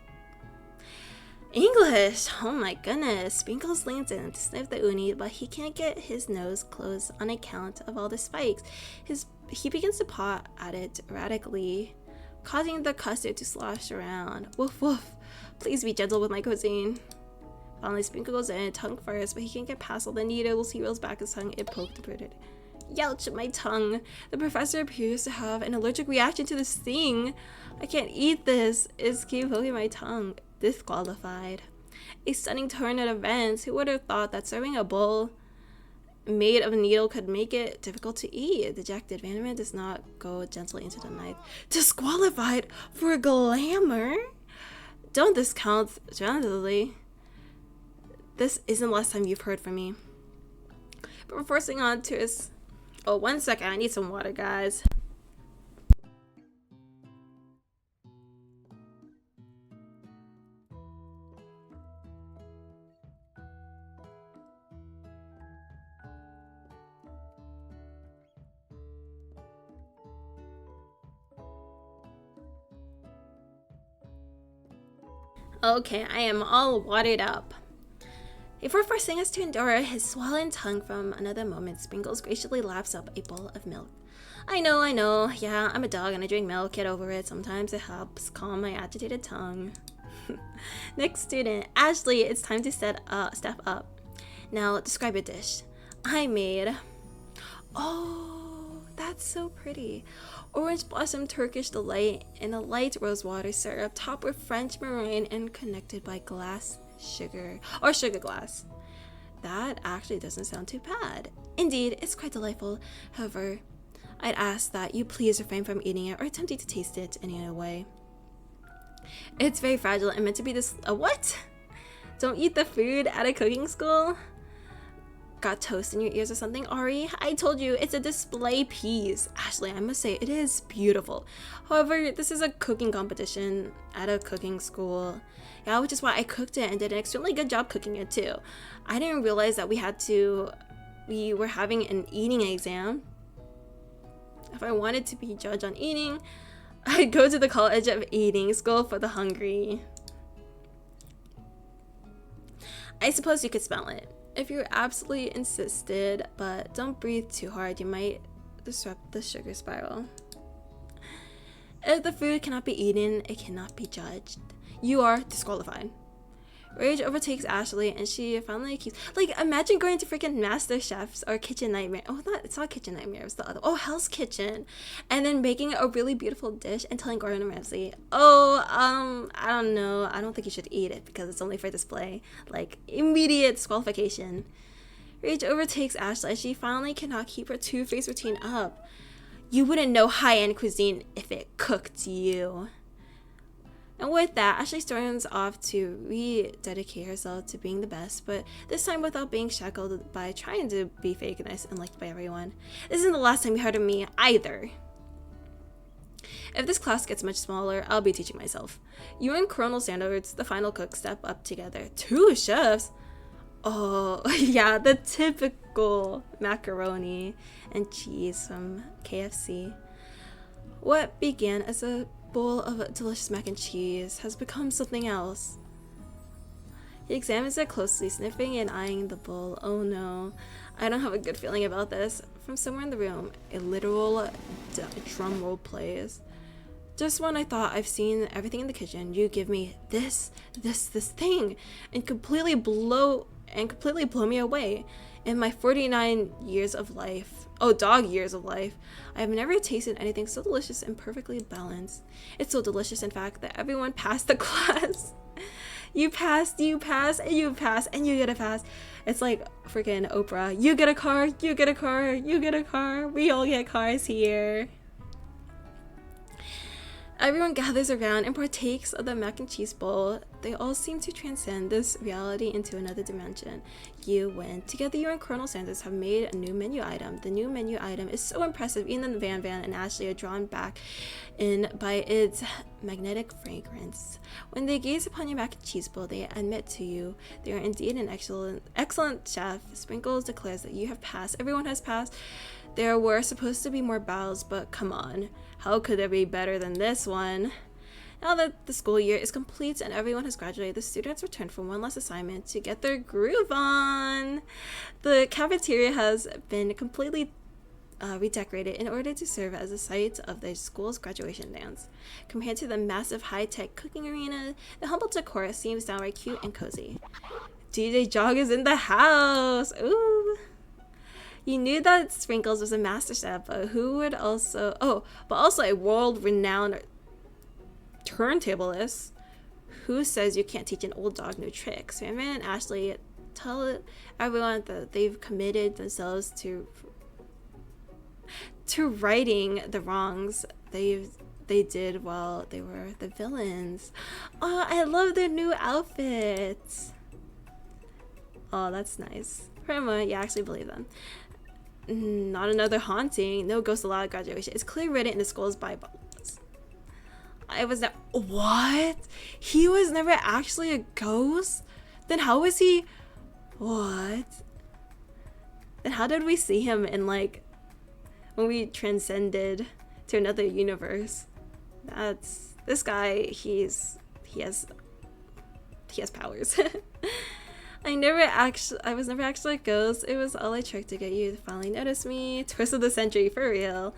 Speaker 1: English! Oh my goodness. Sprinkles leans in to sniff the uni, but he can't get his nose closed on account of all the spikes. He begins to paw at it erratically, causing the custard to slosh around. Woof woof. Please be gentle with my cuisine. Finally, Sprinkle goes in, tongue first, but he can't get past all the needles. He rolls back his tongue. It poked and protted. Youch, my tongue. The professor appears to have an allergic reaction to this thing. I can't eat this. It's keep poking my tongue. Disqualified. A stunning turn of events. Who would have thought that serving a bowl made of a needle could make it difficult to eat? Dejected, Vanderman does not go gently into the knife. Disqualified for glamour? Don't discount gently. This isn't the last time you've heard from me. But we're forcing on to his... Oh, 1 second. I need some water, guys. Okay, I am all watered up. Before forcing us to endure his swollen tongue from another moment, Sprinkles graciously laps up a bowl of milk. I know. Yeah, I'm a dog and I drink milk. Get over it. Sometimes it helps calm my agitated tongue. Next student, Ashley, it's time to step up. Now, describe your dish. I made... Oh, that's so pretty. Orange blossom Turkish delight in a light rosewater syrup topped with French meringue and connected by glass sugar glass. That actually doesn't sound too bad. Indeed, it's quite delightful. However, I'd ask that you please refrain from eating it or attempting to taste it in any way. It's very fragile and meant to be this... what? Don't eat the food at a cooking school? got toast in your ears or something, Ari? I told you, it's a display piece. Ashley, I must say, it is beautiful. However, this is a cooking competition at a cooking school. Yeah, which is why I cooked it and did an extremely good job cooking it too. I didn't realize that we were having an eating exam. If I wanted to be judged on eating, I'd go to the College of Eating School for the Hungry. I suppose you could smell it if you're absolutely insisted, but don't breathe too hard. You might disrupt the sugar spiral. If the food cannot be eaten, it cannot be judged. You are disqualified. Rage overtakes Ashley, and she finally keeps... Like, imagine going to freaking Master Chefs or Kitchen Nightmare. Oh, it's not Kitchen Nightmare, it's the other... Oh, Hell's Kitchen. And then making a really beautiful dish and telling Gordon Ramsay, I don't know. I don't think you should eat it because it's only for display. Like, immediate disqualification. Rage overtakes Ashley, and she finally cannot keep her two-faced routine up. You wouldn't know high-end cuisine if it cooked you. And with that, Ashley storms off to rededicate herself to being the best, but this time without being shackled by trying to be fake nice and liked by everyone. This isn't the last time you heard of me either. If this class gets much smaller, I'll be teaching myself. You and Colonel Sanders, the final cook, step up together. 2 chefs? Oh, yeah, the typical macaroni and cheese from KFC. What began as a bowl of delicious mac and cheese has become something else. He examines it closely, sniffing and eyeing the bowl. Oh no, I don't have a good feeling about this. From somewhere in the room, a literal drum roll plays. Just when I thought I've seen everything in the kitchen, you give me this thing and completely blow me away. In my 49 years of life, dog years of life, I have never tasted anything so delicious and perfectly balanced. It's so delicious, in fact, that everyone passed the class. You pass, and you pass, and you get a pass. It's like freaking Oprah. You get a car, you get a car, you get a car. We all get cars here. Everyone gathers around and partakes of the mac and cheese bowl. They all seem to transcend this reality into another dimension. You win. Together, you and Colonel Sanders have made a new menu item. The new menu item is so impressive, even Van and Ashley are drawn back in by its magnetic fragrance. When they gaze upon your mac and cheese bowl, they admit to you they are indeed an excellent chef. Sprinkles declares that you have passed. Everyone has passed. There were supposed to be more battles, but come on. How could there be better than this one? Now that the school year is complete and everyone has graduated, the students return for one last assignment to get their groove on. The cafeteria has been completely redecorated in order to serve as a site of the school's graduation dance. Compared to the massive high-tech cooking arena, the humble decor seems downright cute and cozy. DJ Jog is in the house! Ooh! You knew that Sprinkles was a master chef, but who would also... but also a world-renowned turntablist. Who says you can't teach an old dog new tricks? Van and Ashley tell everyone that they've committed themselves to righting the wrongs they did while they were the villains. Oh, I love their new outfits. Oh, that's nice. For a moment, you actually believe them. Not another haunting. No ghost allowed at graduation. It's clearly written in the school's bylaws. I was not. What? He was never actually a ghost? Then how was he? What? Then how did we see him in, like, when we transcended to another universe? That's this guy. He has powers. I was never actually a ghost. It was all a trick to get you to finally notice me. Twist of the century, for real.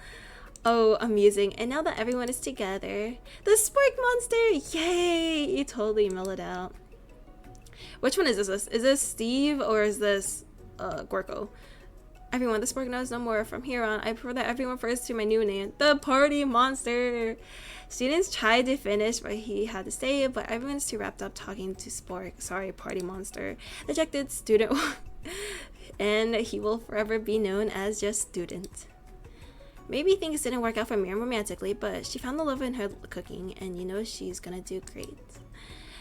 Speaker 1: Oh, amusing. And now that everyone is together, the Spork Monster! Yay! You totally mellowed out. Which one is this? Is this Steve or is this Gorko? Everyone, the Spork knows no more. From here on, I prefer that everyone refers to my new name, the Party Monster. Students tried to finish what he had to say, but everyone's too wrapped up talking to Spork. Sorry, Party Monster. Dejected student. And he will forever be known as just Student. Maybe things didn't work out for Miriam romantically, but she found the love in her cooking, and you know she's gonna do great.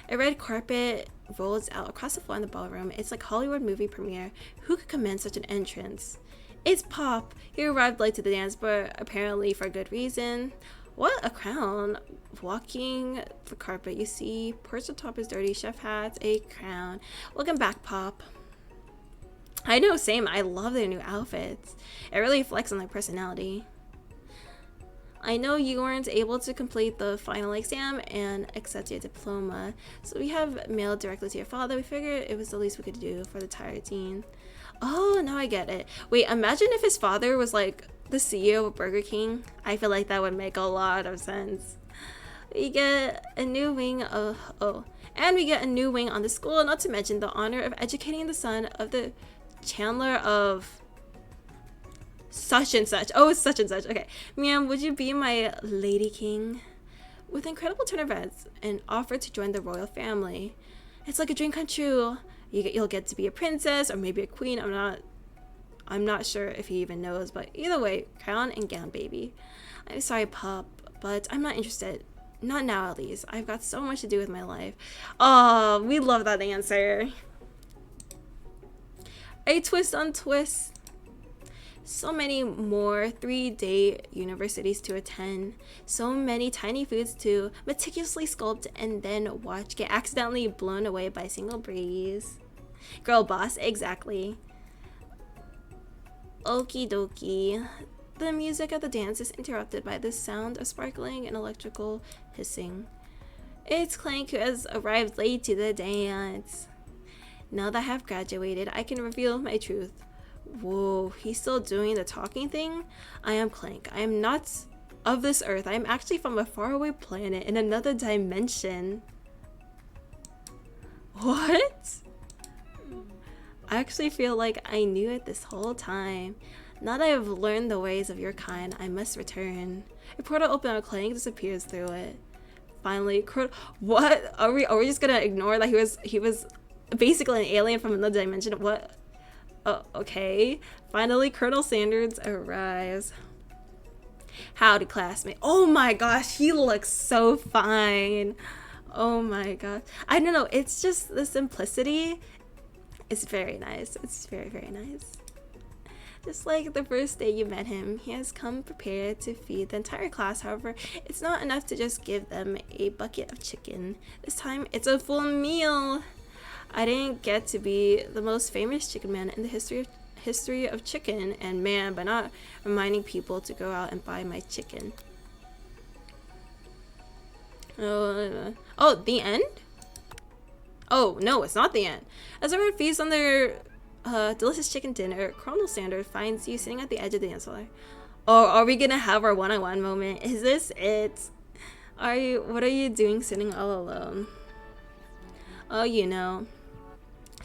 Speaker 1: A red carpet rolls out across the floor in the ballroom. It's like Hollywood movie premiere. Who could command such an entrance? It's Pop. He arrived late to the dance, but apparently for good reason. What a crown. Walking the carpet, you see perched atop his dirty chef hats, a crown. Welcome back, Pop. I know, same. I love their new outfits. It really reflects on their personality. I know you weren't able to complete the final exam and accept your diploma, so we have mailed directly to your father. We figured it was the least we could do for the tired teen. Oh, now I get it. Wait, imagine if his father was like the CEO of Burger King. I feel like that would make a lot of sense. We get a new wing of... and we get a new wing on the school, not to mention the honor of educating the son of the Chandler of... such and such. Oh, it's such and such. Okay. Ma'am, would you be my lady king? With incredible turn of events, and offer to join the royal family. It's like a dream come true. You'll get to be a princess or maybe a queen. I'm not sure if he even knows, but either way, crown and gown, baby. I'm sorry, Pop, but I'm not interested. Not now, at least. I've got so much to do with my life. Oh, we love that answer. A twist on twist. So many more 3-day universities to attend. So many tiny foods to meticulously sculpt and then watch get accidentally blown away by a single breeze. Girl boss, exactly. Okie dokie. The music of the dance is interrupted by the sound of sparkling and electrical hissing. It's Clank who has arrived late to the dance. Now that I have graduated, I can reveal my truth. Whoa, he's still doing the talking thing? I am Clank. I am not of this earth. I am actually from a faraway planet in another dimension. What? I actually feel like I knew it this whole time. Now that I have learned the ways of your kind, I must return. A portal open and Clank disappears through it. Finally, what? Are we just gonna ignore that he was basically an alien from another dimension? What? Oh, okay. Finally, Colonel Sanders arrives. Howdy, classmate. Oh my gosh, he looks so fine. Oh my gosh. I don't know. It's just the simplicity. It's very nice. It's very, very nice. Just like the first day you met him, he has come prepared to feed the entire class. However, it's not enough to just give them a bucket of chicken. This time, it's a full meal. I didn't get to be the most famous chicken man in the history of chicken and man by not reminding people to go out and buy my chicken. Oh, the end? Oh, no, it's not the end. As everyone feasts on their delicious chicken dinner, Colonel Sanders finds you sitting at the edge of the dance floor. Oh, are we gonna have our one-on-one moment? Is this it? What are you doing sitting all alone? Oh, you know.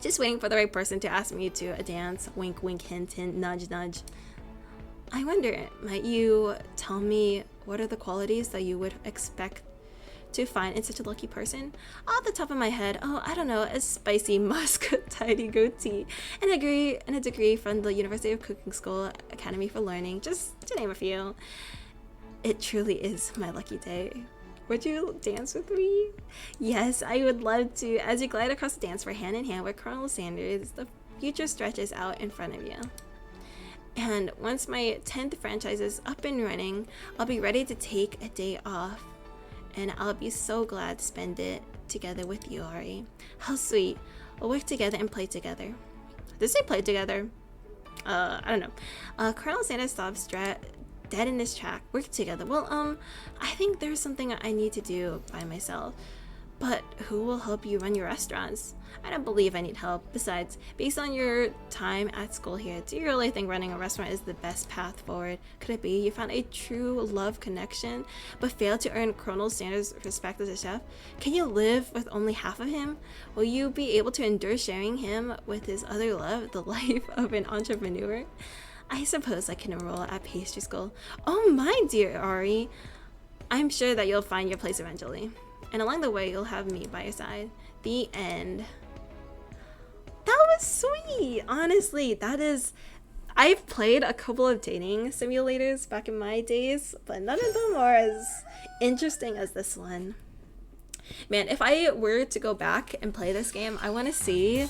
Speaker 1: Just waiting for the right person to ask me to a dance. Wink, wink, hint, hint, nudge, nudge. I wonder, might you tell me what are the qualities that you would expect to find in such a lucky person? Off the top of my head, I don't know, a spicy musk, tidy goatee, and a degree from the University of Cooking School Academy for Learning, just to name a few. It truly is my lucky day. Would you dance with me? Yes, I would love to. As you glide across the dance floor hand in hand with Colonel Sanders, the future stretches out in front of you. And once my 10th franchise is up and running, I'll be ready to take a day off. And I'll be so glad to spend it together with you, Ari. How sweet. We'll work together and play together. Did they play together? I don't know. Colonel Sanders stops dead in his track. Work together. Well, I think there's something I need to do by myself. But who will help you run your restaurants? I don't believe I need help. Besides, based on your time at school here, do you really think running a restaurant is the best path forward? Could it be you found a true love connection, but failed to earn Colonel Sanders' respect as a chef? Can you live with only half of him? Will you be able to endure sharing him with his other love, the life of an entrepreneur? I suppose I can enroll at pastry school. Oh my dear Ari, I'm sure that you'll find your place eventually. And along the way, you'll have me by your side. The end. That was sweet. Honestly, that is... I've played a couple of dating simulators back in my days, but none of them are as interesting as this one. Man, if I were to go back and play this game, I want to see.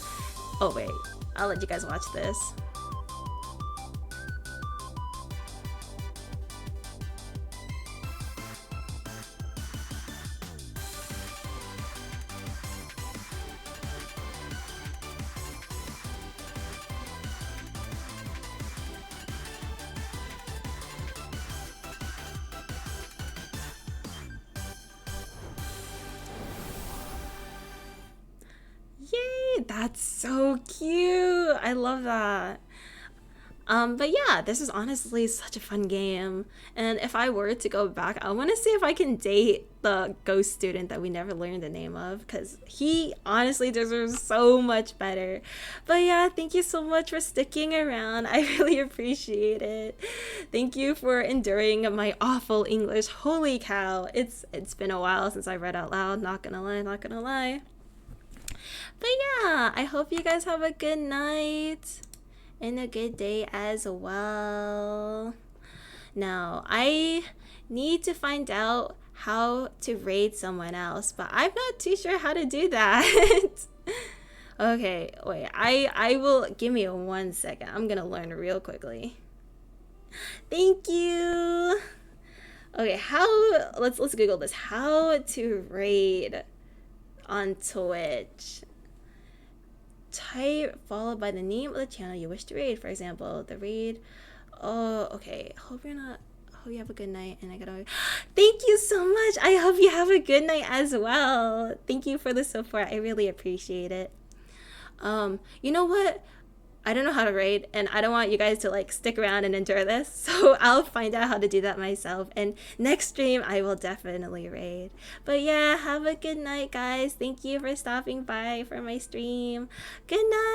Speaker 1: Oh wait, I'll let you guys watch this. Yay, that's so cute. I love that. But yeah, this is honestly such a fun game. And if I were to go back, I want to see if I can date the ghost student that we never learned the name of, because he honestly deserves so much better. But yeah, thank you so much for sticking around. I really appreciate it. Thank you for enduring my awful English. Holy cow. It's been a while since I read out loud, not gonna lie, not gonna lie. But yeah, I hope you guys have a good night and a good day as well. Now, I need to find out how to raid someone else, but I'm not too sure how to do that. Okay, wait, I will, give me 1 second. I'm gonna learn real quickly. Thank you. Okay, let's Google this. How to raid on Twitch. Type followed by the name of the channel you wish to raid. For example, the raid. Oh, okay. Hope you have a good night. And I gotta. Thank you so much. I hope you have a good night as well. Thank you for the support. I really appreciate it. You know what? I don't know how to raid, and I don't want you guys to like stick around and endure this, so I'll find out how to do that myself, and next stream I will definitely raid. But yeah, have a good night, guys. Thank you for stopping by for my stream. Good night.